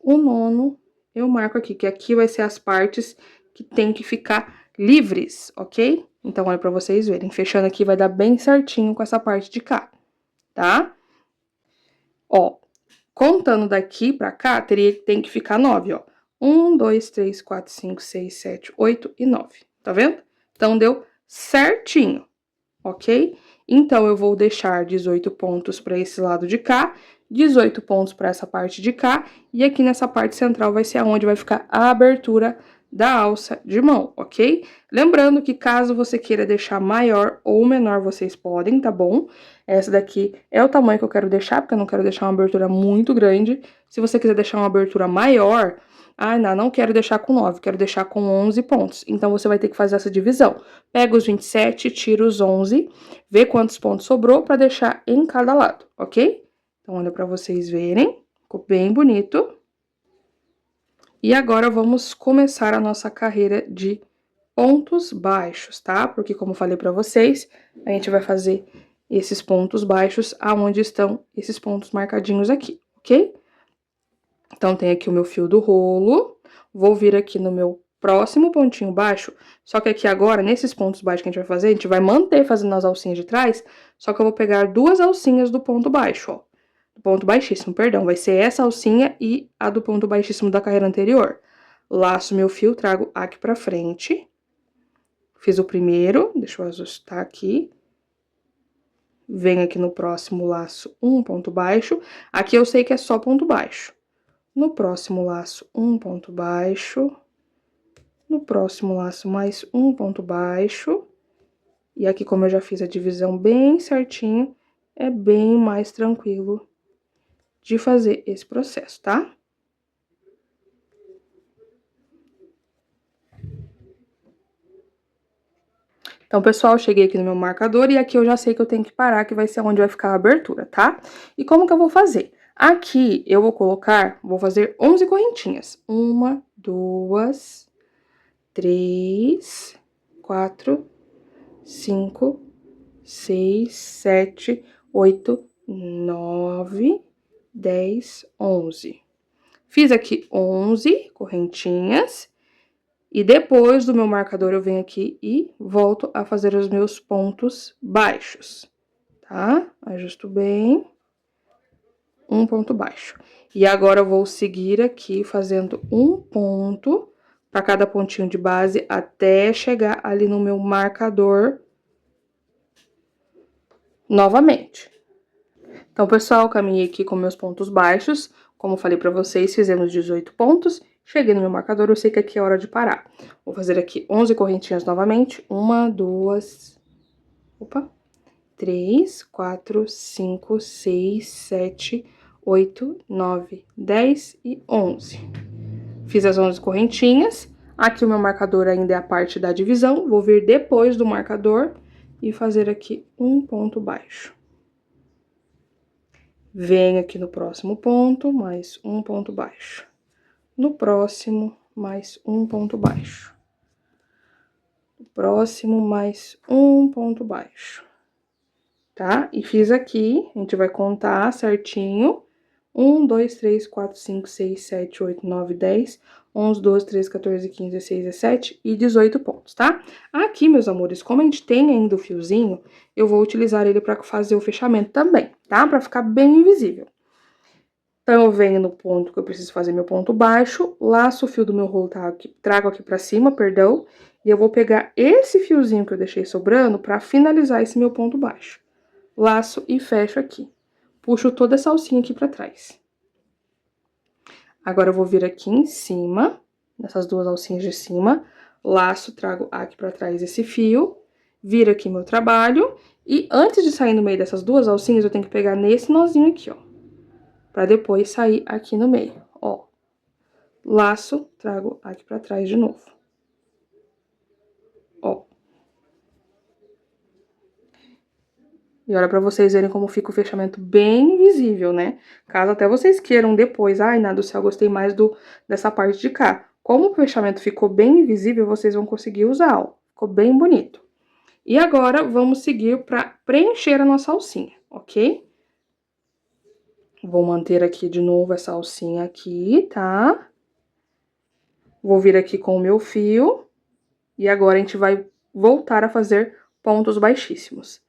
o 9º eu marco aqui, que aqui vai ser as partes que tem que ficar livres, ok? Então, olha pra vocês verem. Fechando aqui vai dar bem certinho com essa parte de cá, tá? Ó, contando daqui pra cá, tem que ficar 9, ó. 1, 2, 3, 4, 5, 6, 7, 8 e 9. Tá vendo? Então, deu certinho, ok? Então, eu vou deixar 18 pontos para esse lado de cá, 18 pontos para essa parte de cá, e aqui nessa parte central vai ser aonde vai ficar a abertura da alça de mão, ok? Lembrando que caso você queira deixar maior ou menor, vocês podem, tá bom? Essa daqui é o tamanho que eu quero deixar, porque eu não quero deixar uma abertura muito grande. Se você quiser deixar uma abertura maior, não quero deixar com 9, quero deixar com 11 pontos. Então, você vai ter que fazer essa divisão. Pega os 27, tira os 11, vê quantos pontos sobrou para deixar em cada lado, ok? Então, olha para vocês verem, ficou bem bonito. E agora, vamos começar a nossa carreira de pontos baixos, tá? Porque, como falei para vocês, a gente vai fazer esses pontos baixos aonde estão esses pontos marcadinhos aqui, ok? Então, tem aqui o meu fio do rolo, vou vir aqui no meu próximo pontinho baixo, só que aqui agora, nesses pontos baixos que a gente vai fazer, a gente vai manter fazendo as alcinhas de trás, só que eu vou pegar 2 alcinhas do ponto baixo, ó. Do ponto baixíssimo, perdão, vai ser essa alcinha e a do ponto baixíssimo da carreira anterior. Laço meu fio, trago aqui pra frente. Fiz o primeiro, deixa eu ajustar aqui. Venho aqui no próximo laço, um ponto baixo. Aqui eu sei que é só ponto baixo. No próximo laço, um ponto baixo. No próximo laço, mais um ponto baixo. E aqui, como eu já fiz a divisão bem certinho, é bem mais tranquilo de fazer esse processo, tá? Então, pessoal, cheguei aqui no meu marcador e aqui eu já sei que eu tenho que parar, que vai ser onde vai ficar a abertura, tá? E como que eu vou fazer? Aqui, eu vou fazer 11 correntinhas. 1, 2, 3, 4, 5, 6, 7, 8, 9, 10, 11. Fiz aqui 11 correntinhas. E depois do meu marcador, eu venho aqui e volto a fazer os meus pontos baixos, tá? Ajusto bem. Um ponto baixo. E agora, eu vou seguir aqui fazendo um ponto para cada pontinho de base até chegar ali no meu marcador novamente. Então, pessoal, caminhei aqui com meus pontos baixos. Como eu falei pra vocês, fizemos 18 pontos. Cheguei no meu marcador, eu sei que aqui é hora de parar. Vou fazer aqui 11 correntinhas novamente. 1, 2... Opa! 3, 4, 5, 6, 7, 8, 9, 10 e 11. Fiz as 11 correntinhas. Aqui o meu marcador ainda é a parte da divisão. Vou vir depois do marcador e fazer aqui um ponto baixo. Venho aqui no próximo ponto, mais um ponto baixo. No próximo, mais um ponto baixo. No próximo, mais um ponto baixo. Tá? E fiz aqui, a gente vai contar certinho. 1, 2, 3, 4, 5, 6, 7, 8, 9, 10, 11, 12, 13, 14, 15, 16, 17 e 18 pontos, tá? Aqui, meus amores, como a gente tem ainda o fiozinho, eu vou utilizar ele pra fazer o fechamento também, tá? Pra ficar bem invisível. Então, eu venho no ponto que eu preciso fazer meu ponto baixo, laço o fio do meu rolo, tá? Aqui, trago aqui pra cima, perdão, e eu vou pegar esse fiozinho que eu deixei sobrando pra finalizar esse meu ponto baixo. Laço e fecho aqui. Puxo toda essa alcinha aqui pra trás. Agora, eu vou vir aqui em cima, nessas duas alcinhas de cima, laço, trago aqui pra trás esse fio, viro aqui meu trabalho, e antes de sair no meio dessas duas alcinhas, eu tenho que pegar nesse nozinho aqui, ó, pra depois sair aqui no meio, ó. Laço, trago aqui pra trás de novo. Ó. E olha pra vocês verem como fica o fechamento bem visível, né? Caso até vocês queiram depois, ai, Ná do céu, gostei mais dessa parte de cá. Como o fechamento ficou bem visível, vocês vão conseguir usar, ó. Ficou bem bonito. E agora, vamos seguir pra preencher a nossa alcinha, ok? Vou manter aqui de novo essa alcinha aqui, tá? Vou vir aqui com o meu fio. E agora, a gente vai voltar a fazer pontos baixíssimos.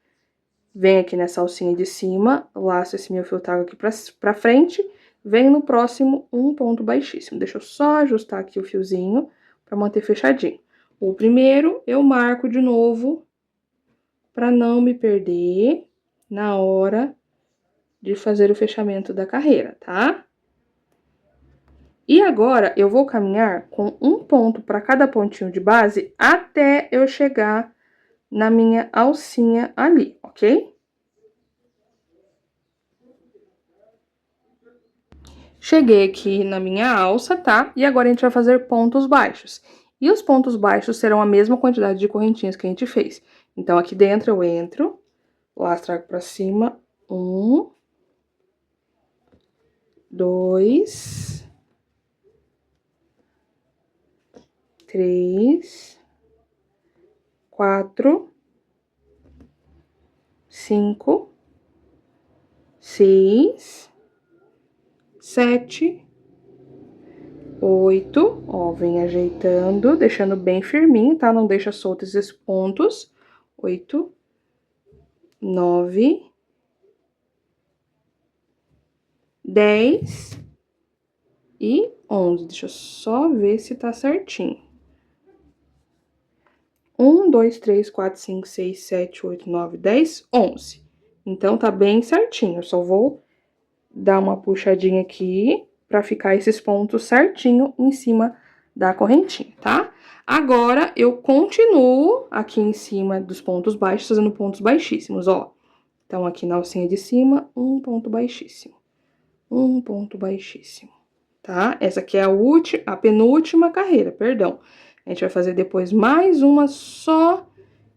Venho aqui nessa alcinha de cima, laço esse meu fio, trago aqui pra frente, venho no próximo um ponto baixíssimo. Deixa eu só ajustar aqui o fiozinho pra manter fechadinho. O primeiro, eu marco de novo pra não me perder na hora de fazer o fechamento da carreira, tá? E agora, eu vou caminhar com um ponto pra cada pontinho de base até eu chegar na minha alcinha ali, ok? Cheguei aqui na minha alça, tá? E agora a gente vai fazer pontos baixos. E os pontos baixos serão a mesma quantidade de correntinhas que a gente fez. Então, aqui dentro eu entro, laço, trago pra cima, 1, 2, 3, 4, 5, 6, 7, 8, ó, vem ajeitando, deixando bem firminho, tá? Não deixa soltos esses pontos. 8, 9, 10 e 11. Deixa eu só ver se tá certinho. 1, 2, 3, 4, 5, 6, 7, 8, 9, 10, 11. Então, tá bem certinho. Eu só vou dar uma puxadinha aqui pra ficar esses pontos certinho em cima da correntinha, tá? Agora, eu continuo aqui em cima dos pontos baixos, fazendo pontos baixíssimos, ó. Então, aqui na alcinha de cima, um ponto baixíssimo. Um ponto baixíssimo, tá? Essa aqui é a penúltima carreira, perdão. A gente vai fazer depois mais uma só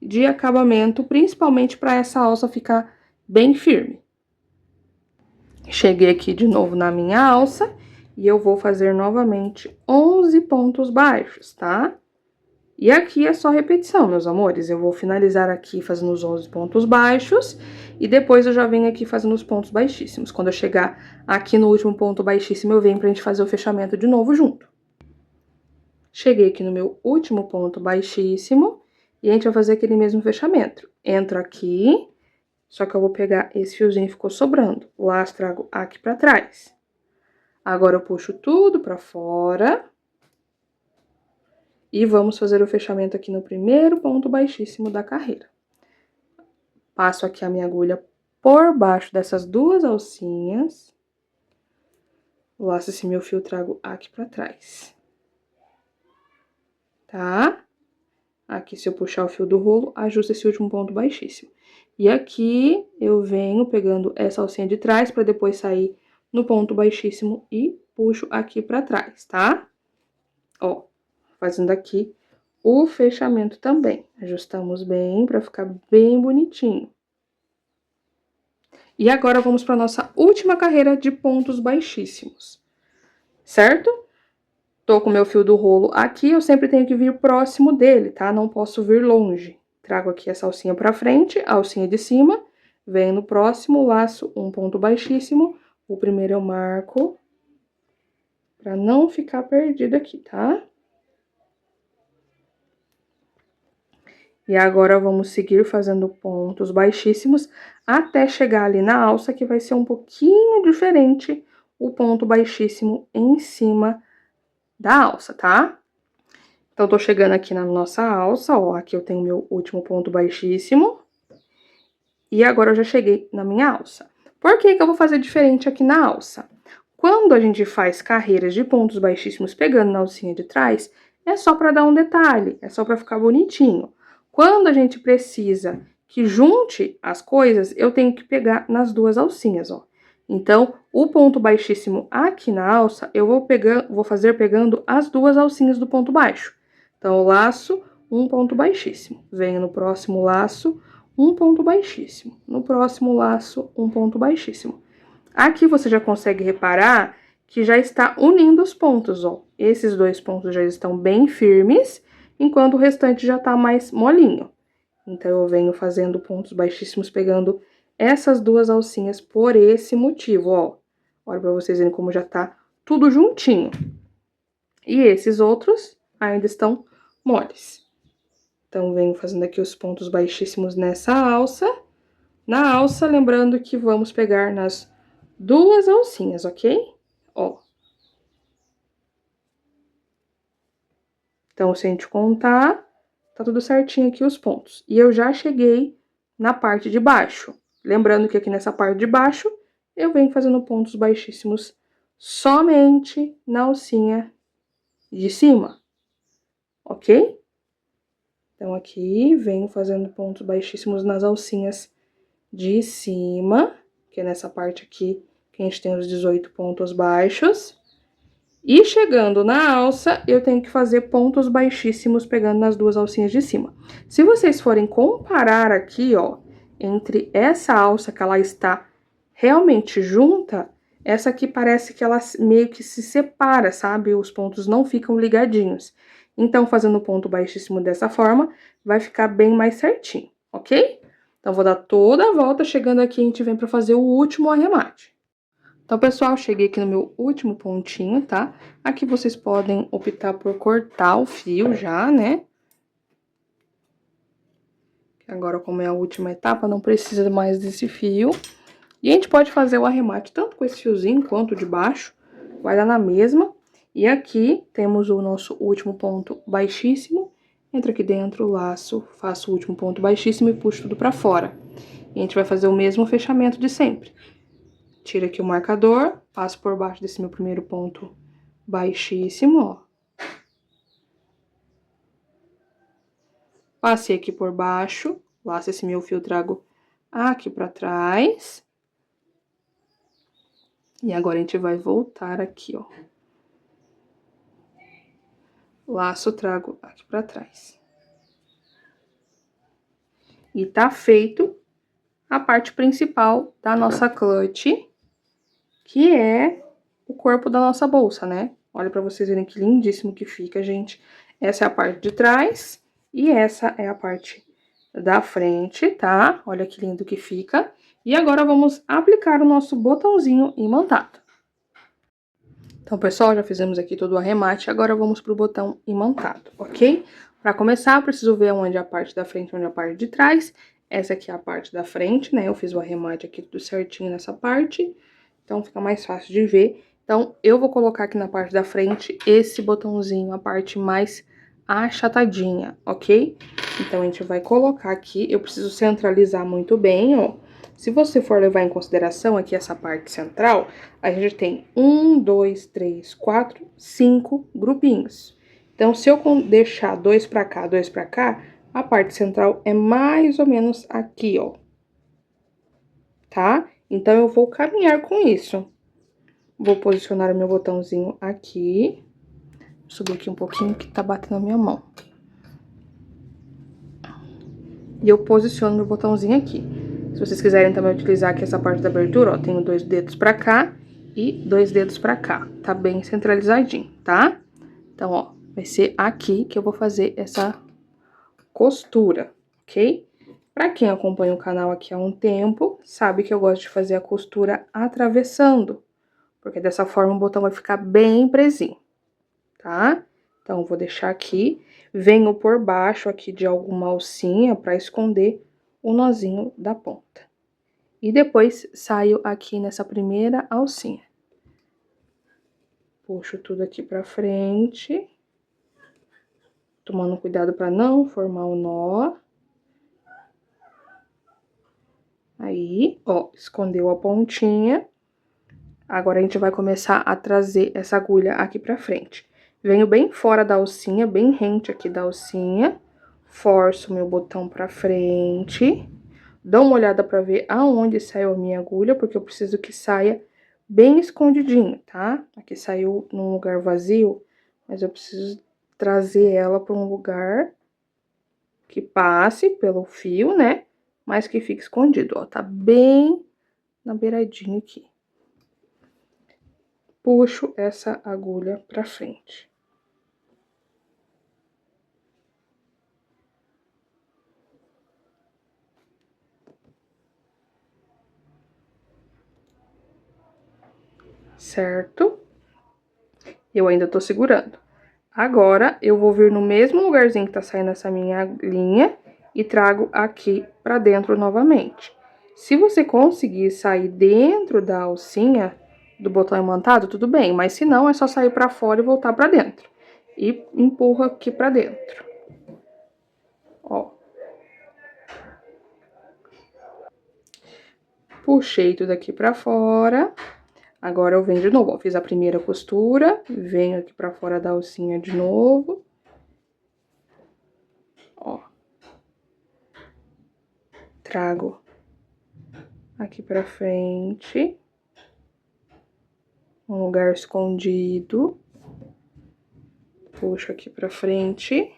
de acabamento, principalmente para essa alça ficar bem firme. Cheguei aqui de novo na minha alça e eu vou fazer novamente 11 pontos baixos, tá? E aqui é só repetição, meus amores. Eu vou finalizar aqui fazendo os 11 pontos baixos e depois eu já venho aqui fazendo os pontos baixíssimos. Quando eu chegar aqui no último ponto baixíssimo, eu venho pra gente fazer o fechamento de novo junto. Cheguei aqui no meu último ponto baixíssimo e a gente vai fazer aquele mesmo fechamento. Entro aqui, só que eu vou pegar esse fiozinho que ficou sobrando. Laço, trago aqui pra trás. Agora eu puxo tudo pra fora. E vamos fazer o fechamento aqui no primeiro ponto baixíssimo da carreira. Passo aqui a minha agulha por baixo dessas duas alcinhas. Laço esse meu fio, trago aqui pra trás. Tá? Aqui, se eu puxar o fio do rolo, ajusta esse último ponto baixíssimo. E aqui, eu venho pegando essa alcinha de trás pra depois sair no ponto baixíssimo e puxo aqui pra trás, tá? Ó, fazendo aqui o fechamento também. Ajustamos bem pra ficar bem bonitinho. E agora, vamos pra nossa última carreira de pontos baixíssimos, certo? Tô com o meu fio do rolo aqui, eu sempre tenho que vir próximo dele, tá? Não posso vir longe. Trago aqui essa alcinha pra frente, a alcinha de cima, venho no próximo, laço um ponto baixíssimo. O primeiro eu marco pra não ficar perdido aqui, tá? E agora, vamos seguir fazendo pontos baixíssimos até chegar ali na alça, que vai ser um pouquinho diferente o ponto baixíssimo em cima da alça, tá? Então, tô chegando aqui na nossa alça, ó, aqui eu tenho meu último ponto baixíssimo. E agora eu já cheguei na minha alça. Por que que eu vou fazer diferente aqui na alça? Quando a gente faz carreiras de pontos baixíssimos pegando na alcinha de trás, é só pra dar um detalhe, é só pra ficar bonitinho. Quando a gente precisa que junte as coisas, eu tenho que pegar nas duas alcinhas, ó. Então, o ponto baixíssimo aqui na alça, eu vou fazer pegando as duas alcinhas do ponto baixo. Então, eu laço um ponto baixíssimo. Venho no próximo laço, um ponto baixíssimo. No próximo laço, um ponto baixíssimo. Aqui você já consegue reparar que já está unindo os pontos, ó. Esses dois pontos já estão bem firmes, enquanto o restante já tá mais molinho. Então, eu venho fazendo pontos baixíssimos, pegando essas duas alcinhas por esse motivo, ó. Olha pra vocês verem como já tá tudo juntinho. E esses outros ainda estão moles. Então, venho fazendo aqui os pontos baixíssimos nessa alça. Na alça, lembrando que vamos pegar nas duas alcinhas, ok? Ó. Então, se a gente contar, tá tudo certinho aqui os pontos. E eu já cheguei na parte de baixo. Lembrando que aqui nessa parte de baixo, eu venho fazendo pontos baixíssimos somente na alcinha de cima, ok? Então, aqui, venho fazendo pontos baixíssimos nas alcinhas de cima, que é nessa parte aqui que a gente tem os 18 pontos baixos. E chegando na alça, eu tenho que fazer pontos baixíssimos pegando nas duas alcinhas de cima. Se vocês forem comparar aqui, ó, entre essa alça que ela está realmente junta, essa aqui parece que ela meio que se separa, sabe? Os pontos não ficam ligadinhos. Então, fazendo ponto baixíssimo dessa forma, vai ficar bem mais certinho, ok? Então, vou dar toda a volta, chegando aqui a gente vem pra fazer o último arremate. Então, pessoal, cheguei aqui no meu último pontinho, tá? Aqui vocês podem optar por cortar o fio já, né? Agora, como é a última etapa, não precisa mais desse fio. E a gente pode fazer o arremate tanto com esse fiozinho quanto de baixo, vai dar na mesma. E aqui temos o nosso último ponto baixíssimo. Entro aqui dentro, laço, faço o último ponto baixíssimo e puxo tudo pra fora. E a gente vai fazer o mesmo fechamento de sempre. Tiro aqui o marcador, passo por baixo desse meu primeiro ponto baixíssimo, ó. Passei aqui por baixo, laço esse meu fio, trago aqui pra trás. E agora a gente vai voltar aqui, ó. Laço, trago aqui pra trás. E tá feito a parte principal da nossa clutch, que é o corpo da nossa bolsa, né? Olha pra vocês verem que lindíssimo que fica, gente. Essa é a parte de trás e essa é a parte da frente, tá? Olha que lindo que fica. E agora vamos aplicar o nosso botãozinho imantado. Então, pessoal, já fizemos aqui todo o arremate, agora vamos pro botão imantado, ok? Para começar, eu preciso ver onde é a parte da frente e onde é a parte de trás. Essa aqui é a parte da frente, né? Eu fiz o arremate aqui tudo certinho nessa parte, então fica mais fácil de ver. Então, eu vou colocar aqui na parte da frente esse botãozinho, a parte mais achatadinha, ok? Então, a gente vai colocar aqui, eu preciso centralizar muito bem, ó. Se você for levar em consideração aqui essa parte central, a gente tem 1, 2, 3, 4, 5 grupinhos. Então, se eu deixar dois pra cá, dois pra cá, a parte central é mais ou menos aqui, ó. Tá? Então, eu vou caminhar com isso. Vou posicionar o meu botãozinho aqui. Vou subir aqui um pouquinho que tá batendo a minha mão. E eu posiciono meu botãozinho aqui. Se vocês quiserem também utilizar aqui essa parte da abertura, ó, tenho 2 dedos pra cá e 2 dedos pra cá. Tá bem centralizadinho, tá? Então, ó, vai ser aqui que eu vou fazer essa costura, ok? Pra quem acompanha o canal aqui há um tempo, sabe que eu gosto de fazer a costura atravessando, porque dessa forma o botão vai ficar bem presinho, tá? Então, vou deixar aqui, venho por baixo aqui de alguma alcinha pra esconder o nozinho da ponta. E depois saio aqui nessa primeira alcinha. Puxo tudo aqui pra frente, tomando cuidado pra não formar o nó. Aí, ó, escondeu a pontinha. Agora, a gente vai começar a trazer essa agulha aqui pra frente. Venho bem fora da alcinha, bem rente aqui da alcinha. Forço o meu botão pra frente. Dou uma olhada pra ver aonde saiu a minha agulha, porque eu preciso que saia bem escondidinho, tá? Aqui saiu num lugar vazio, mas eu preciso trazer ela pra um lugar que passe pelo fio, né? Mas que fique escondido, ó. Tá bem na beiradinha aqui. Puxo essa agulha pra frente. Certo? Eu ainda tô segurando. Agora, eu vou vir no mesmo lugarzinho que tá saindo essa minha linha e trago aqui pra dentro novamente. Se você conseguir sair dentro da alcinha do botão imantado, tudo bem, mas se não, é só sair pra fora e voltar pra dentro. E empurra aqui pra dentro. Ó. Puxei tudo aqui pra fora. Agora, eu venho de novo, ó, fiz a primeira costura, venho aqui pra fora da alcinha de novo. Ó. Trago aqui pra frente. Um lugar escondido. Puxo aqui pra frente.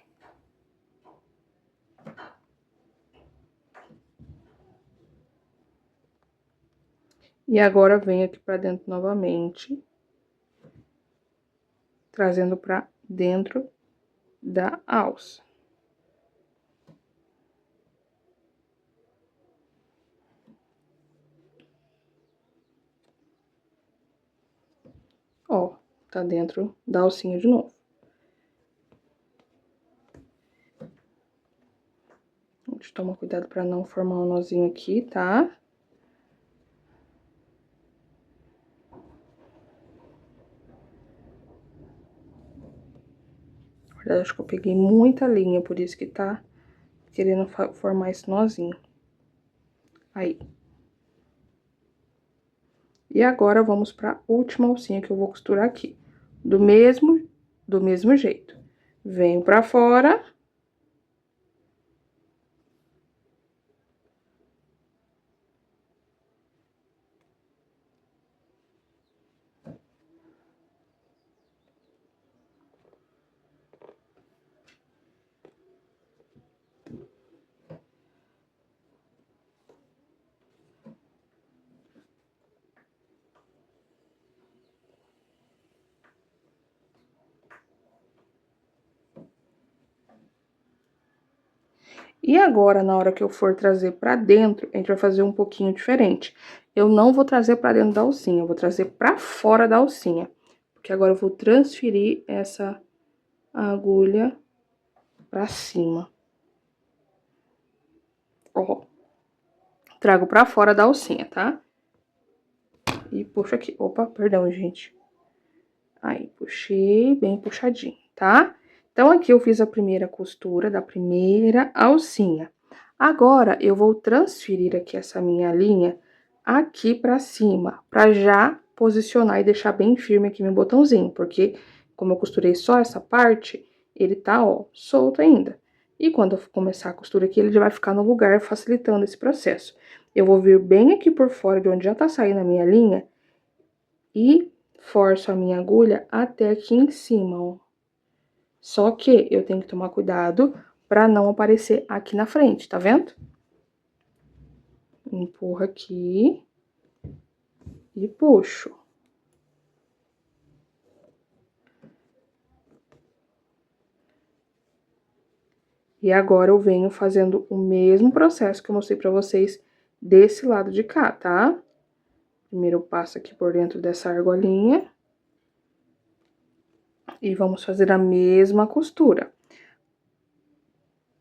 E agora, venho aqui pra dentro novamente. Trazendo pra dentro da alça. Ó, tá dentro da alcinha de novo. A gente toma cuidado pra não formar um nozinho aqui, tá? Na verdade, acho que eu peguei muita linha, por isso que tá querendo formar esse nozinho. Aí. E agora, vamos pra última alcinha que eu vou costurar aqui. Do mesmo jeito. Venho pra fora. E agora, na hora que eu for trazer pra dentro, a gente vai fazer um pouquinho diferente. Eu não vou trazer pra dentro da alcinha, eu vou trazer pra fora da alcinha. Porque agora eu vou transferir essa agulha pra cima. Ó. Trago pra fora da alcinha, tá? E puxo aqui. Opa, perdão, gente. Aí, puxei bem puxadinho, tá? Então, aqui eu fiz a primeira costura da primeira alcinha. Agora, eu vou transferir aqui essa minha linha aqui pra cima, pra já posicionar e deixar bem firme aqui meu botãozinho, porque como eu costurei só essa parte, ele tá, ó, solto ainda. E quando eu começar a costura aqui, ele já vai ficar no lugar, facilitando esse processo. Eu vou vir bem aqui por fora de onde já tá saindo a minha linha e forço a minha agulha até aqui em cima, ó. Só que eu tenho que tomar cuidado pra não aparecer aqui na frente, tá vendo? Empurro aqui e puxo. E agora eu venho fazendo o mesmo processo que eu mostrei pra vocês desse lado de cá, tá? Primeiro eu passo aqui por dentro dessa argolinha. E vamos fazer a mesma costura.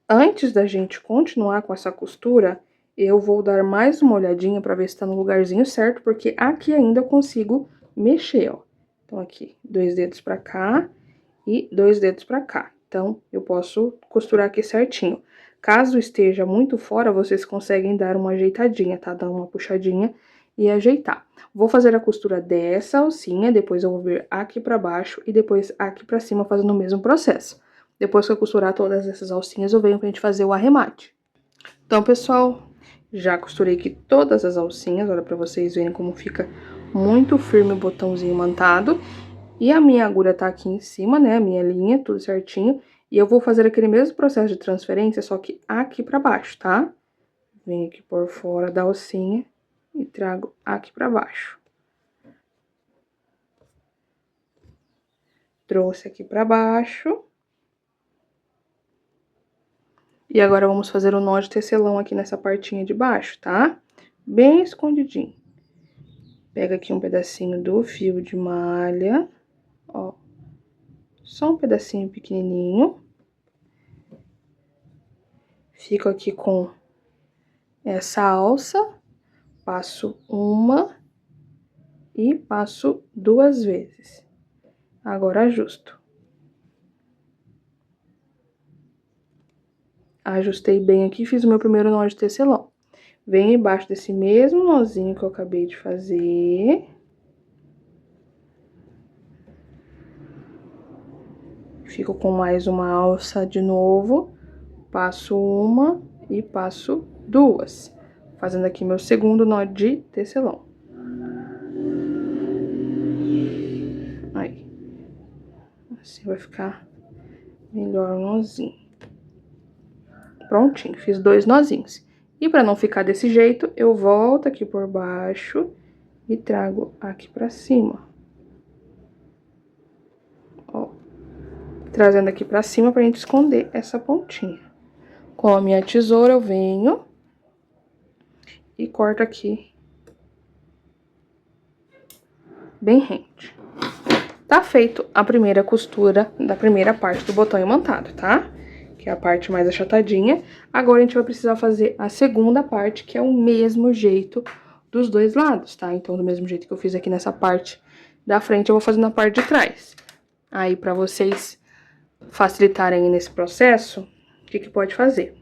Antes da gente continuar com essa costura, eu vou dar mais uma olhadinha pra ver se tá no lugarzinho certo, porque aqui ainda eu consigo mexer, ó. Então, aqui, 2 dedos pra cá e 2 dedos pra cá. Então, eu posso costurar aqui certinho. Caso esteja muito fora, vocês conseguem dar uma ajeitadinha, tá? Dar uma puxadinha e ajeitar. Vou fazer a costura dessa alcinha, depois eu vou vir aqui pra baixo e depois aqui pra cima fazendo o mesmo processo. Depois que eu costurar todas essas alcinhas, eu venho pra gente fazer o arremate. Então, pessoal, já costurei aqui todas as alcinhas, olha pra vocês verem como fica muito firme o botãozinho mantado. E a minha agulha tá aqui em cima, né, a minha linha, tudo certinho. E eu vou fazer aquele mesmo processo de transferência, só que aqui pra baixo, tá? Venho aqui por fora da alcinha e trago aqui pra baixo. Trouxe aqui pra baixo. E agora, vamos fazer o nó de tecelão aqui nessa partinha de baixo, tá? Bem escondidinho. Pega aqui um pedacinho do fio de malha, ó. Só um pedacinho pequenininho. Fico aqui com essa alça, passo uma e passo 2 vezes. Agora, ajusto. Ajustei bem aqui, fiz o meu primeiro nó de tecelão. Venho embaixo desse mesmo nozinho que eu acabei de fazer. Fico com mais uma alça de novo. Passo uma e passo 2. Fazendo aqui meu segundo nó de tecelão. Aí. Assim vai ficar melhor o nozinho. Prontinho, fiz 2 nozinhos. E pra não ficar desse jeito, eu volto aqui por baixo e trago aqui pra cima. Ó. Trazendo aqui pra cima pra gente esconder essa pontinha. Com a minha tesoura, eu venho e corto aqui bem rente. Tá feito a primeira costura da primeira parte do botão imantado, tá? Que é a parte mais achatadinha. Agora, a gente vai precisar fazer a segunda parte, que é o mesmo jeito dos dois lados, tá? Então, do mesmo jeito que eu fiz aqui nessa parte da frente, eu vou fazer na parte de trás. Aí, pra vocês facilitarem aí nesse processo, o que pode fazer?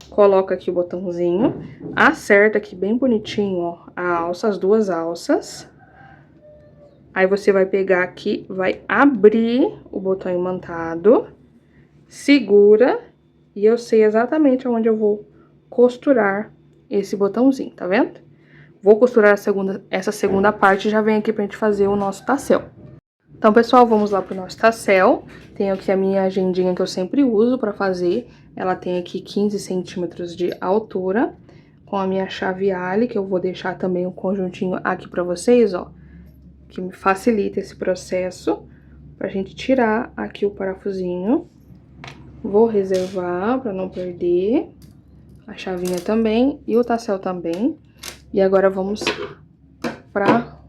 Coloca aqui o botãozinho, acerta aqui bem bonitinho, ó, a alça, as 2 alças. Aí, você vai pegar aqui, vai abrir o botão imantado, segura, e eu sei exatamente onde eu vou costurar esse botãozinho, tá vendo? Vou costurar essa segunda parte e já vem aqui pra gente fazer o nosso tassel. Então, pessoal, vamos lá pro nosso tassel. Tenho aqui a minha agendinha que eu sempre uso pra fazer. Ela tem aqui 15 centímetros de altura, com a minha chave Alli, que eu vou deixar também um conjuntinho aqui pra vocês, ó, que me facilita esse processo, pra gente tirar aqui o parafusinho. Vou reservar pra não perder. A chavinha também e o tassel também. E agora vamos pra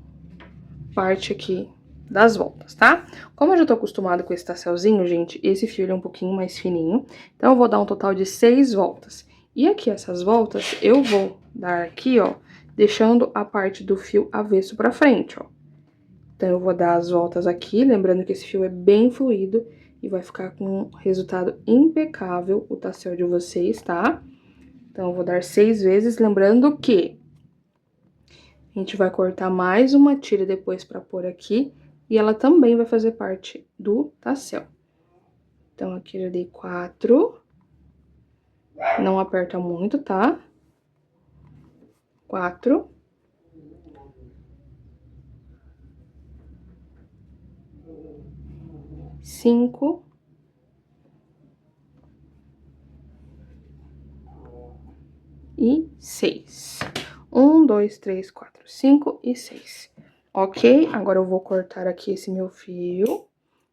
parte aqui das voltas, tá? Como eu já tô acostumado com esse tasselzinho, gente, esse fio ele é um pouquinho mais fininho. Então, eu vou dar um total de 6 voltas. E aqui, essas voltas, eu vou dar aqui, ó, deixando a parte do fio avesso pra frente, ó. Então, eu vou dar as voltas aqui, lembrando que esse fio é bem fluido e vai ficar com um resultado impecável o tassel de vocês, tá? Então, eu vou dar 6 vezes, lembrando que a gente vai cortar mais uma tira depois pra pôr aqui, e ela também vai fazer parte do tassel. Então, aqui eu já dei 4. Não aperta muito, tá? 4. 5. E 6. 1, 2, 3, 4, 5 e 6. Ok? Agora eu vou cortar aqui esse meu fio.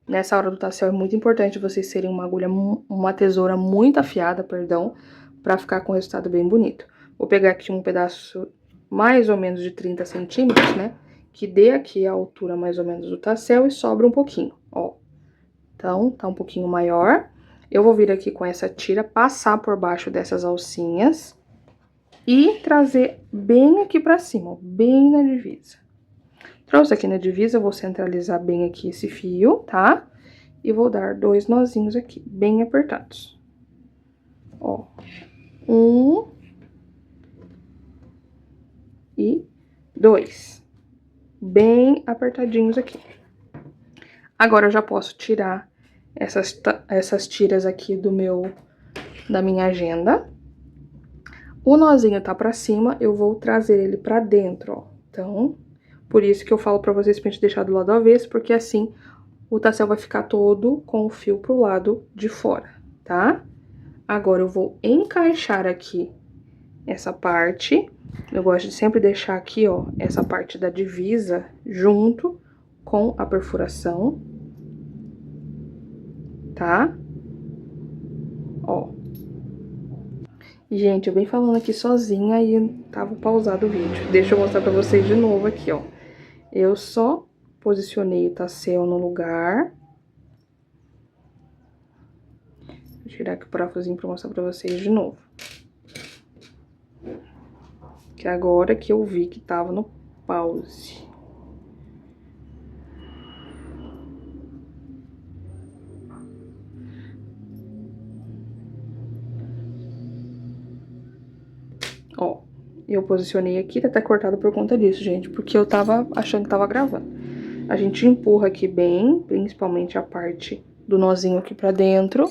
Nessa hora do tassel é muito importante vocês terem uma tesoura muito afiada, perdão, pra ficar com o resultado bem bonito. Vou pegar aqui um pedaço mais ou menos de 30 centímetros, né? Que dê aqui a altura mais ou menos do tassel e sobra um pouquinho, ó. Então, tá um pouquinho maior. Eu vou vir aqui com essa tira, passar por baixo dessas alcinhas e trazer bem aqui pra cima, ó, bem na divisa. Trouxe aqui na divisa, eu vou centralizar bem aqui esse fio, tá? E vou dar 2 nozinhos aqui, bem apertados. Ó, 1 e 2. Bem apertadinhos aqui. Agora, eu já posso tirar essas tiras aqui da minha agenda. O nozinho tá pra cima, eu vou trazer ele pra dentro, ó. Então, por isso que eu falo pra vocês pra gente deixar do lado avesso, porque assim o tassel vai ficar todo com o fio pro lado de fora, tá? Agora, eu vou encaixar aqui essa parte. Eu gosto de sempre deixar aqui, ó, essa parte da divisa junto com a perfuração, tá? Ó. Gente, eu venho falando aqui sozinha e tava pausado o vídeo. Deixa eu mostrar pra vocês de novo aqui, ó. Eu só posicionei o tassel no lugar. Vou tirar aqui o parafusinho pra mostrar pra vocês de novo. Que agora que eu vi que tava no pause. Ó, eu posicionei aqui, tá até cortado por conta disso, gente, porque eu tava achando que tava gravando. A gente empurra aqui bem, principalmente a parte do nozinho aqui pra dentro.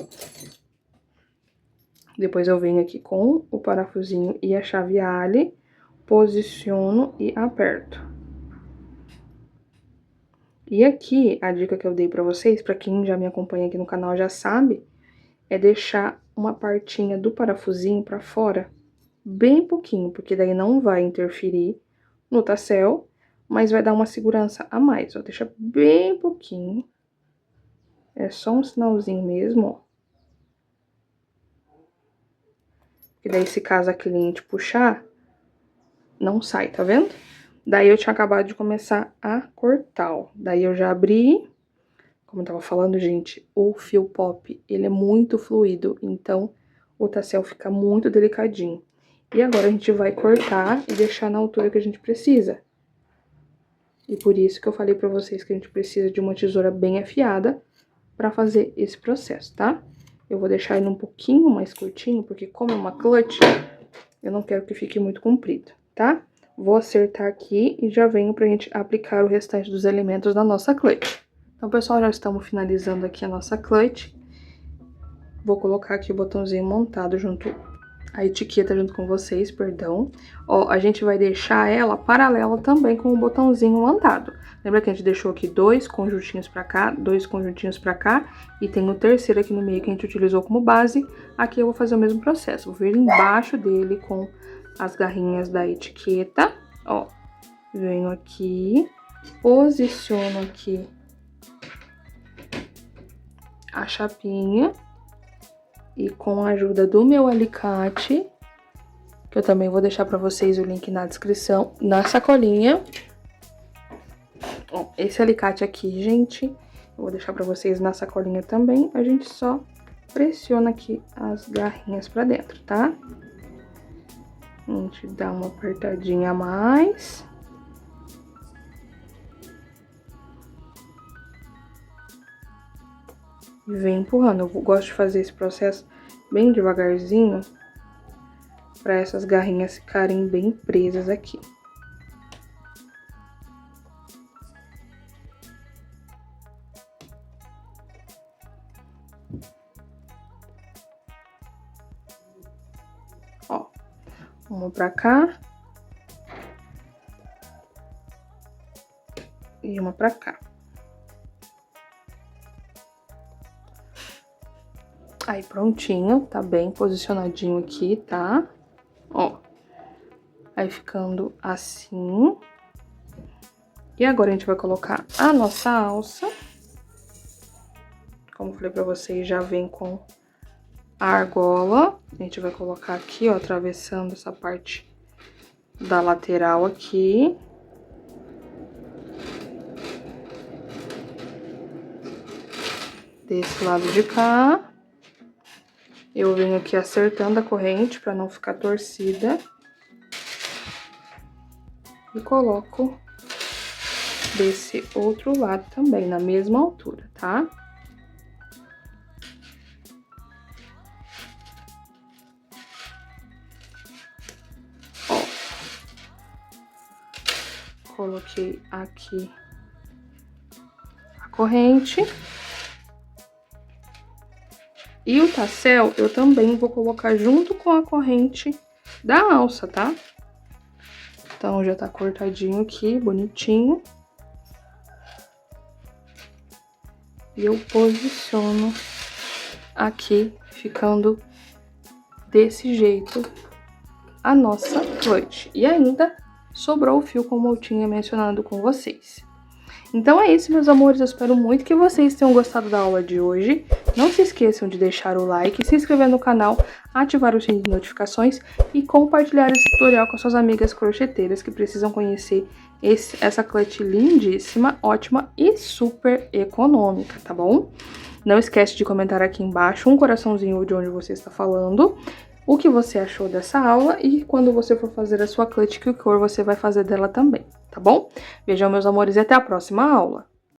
Depois eu venho aqui com o parafusinho e a chave Allen, posiciono e aperto. E aqui, a dica que eu dei pra vocês, pra quem já me acompanha aqui no canal já sabe, é deixar uma partinha do parafusinho pra fora, bem pouquinho, porque daí não vai interferir no tassel, mas vai dar uma segurança a mais, ó. Deixa bem pouquinho. É só um sinalzinho mesmo, ó. E daí, se caso a cliente puxar, não sai, tá vendo? Daí, eu tinha acabado de começar a cortar, ó. Daí, eu já abri. Como eu tava falando, gente, o fio pop, ele é muito fluido, então o tassel fica muito delicadinho. E agora, a gente vai cortar e deixar na altura que a gente precisa. E por isso que eu falei pra vocês que a gente precisa de uma tesoura bem afiada pra fazer esse processo, tá? Eu vou deixar ele um pouquinho mais curtinho, porque como é uma clutch, eu não quero que fique muito comprido, tá? Vou acertar aqui e já venho pra gente aplicar o restante dos elementos da nossa clutch. Então, pessoal, já estamos finalizando aqui a nossa clutch. Vou colocar aqui o botãozinho montado junto, a etiqueta junto com vocês, perdão. Ó, a gente vai deixar ela paralela também com o botãozinho montado. Lembra que a gente deixou aqui 2 conjuntinhos pra cá, 2 conjuntinhos pra cá, e tem o terceiro aqui no meio que a gente utilizou como base. Aqui eu vou fazer o mesmo processo, vou vir embaixo dele com as garrinhas da etiqueta, ó. Venho aqui, posiciono aqui a chapinha e com a ajuda do meu alicate, que eu também vou deixar pra vocês o link na descrição, na sacolinha. Ó, esse alicate aqui, gente, eu vou deixar pra vocês na sacolinha também. A gente só pressiona aqui as garrinhas pra dentro, tá? A gente dá uma apertadinha a mais. E vem empurrando. Eu gosto de fazer esse processo bem devagarzinho, para essas garrinhas ficarem bem presas aqui. Ó, uma pra cá. E uma pra cá. Aí, prontinho, tá bem posicionadinho aqui, tá? Ó, aí ficando assim. E agora a gente vai colocar a nossa alça. Como eu falei pra vocês, já vem com a argola. A gente vai colocar aqui, ó, atravessando essa parte da lateral aqui. Desse lado de cá. Eu venho aqui acertando a corrente pra não ficar torcida. E coloco desse outro lado também, na mesma altura, tá? Ó. Coloquei aqui a corrente. E o tassel eu também vou colocar junto com a corrente da alça, tá? Então, já tá cortadinho aqui, bonitinho. E eu posiciono aqui, ficando desse jeito a nossa clutch. E ainda sobrou o fio, como eu tinha mencionado com vocês. Então é isso, meus amores, eu espero muito que vocês tenham gostado da aula de hoje. Não se esqueçam de deixar o like, se inscrever no canal, ativar o sininho de notificações e compartilhar esse tutorial com suas amigas crocheteiras que precisam conhecer essa clutch lindíssima, ótima e super econômica, tá bom? Não esquece de comentar aqui embaixo um coraçãozinho de onde você está falando, o que você achou dessa aula e quando você for fazer a sua clutch, que cor você vai fazer dela também, tá bom? Beijão, meus amores, e até a próxima aula!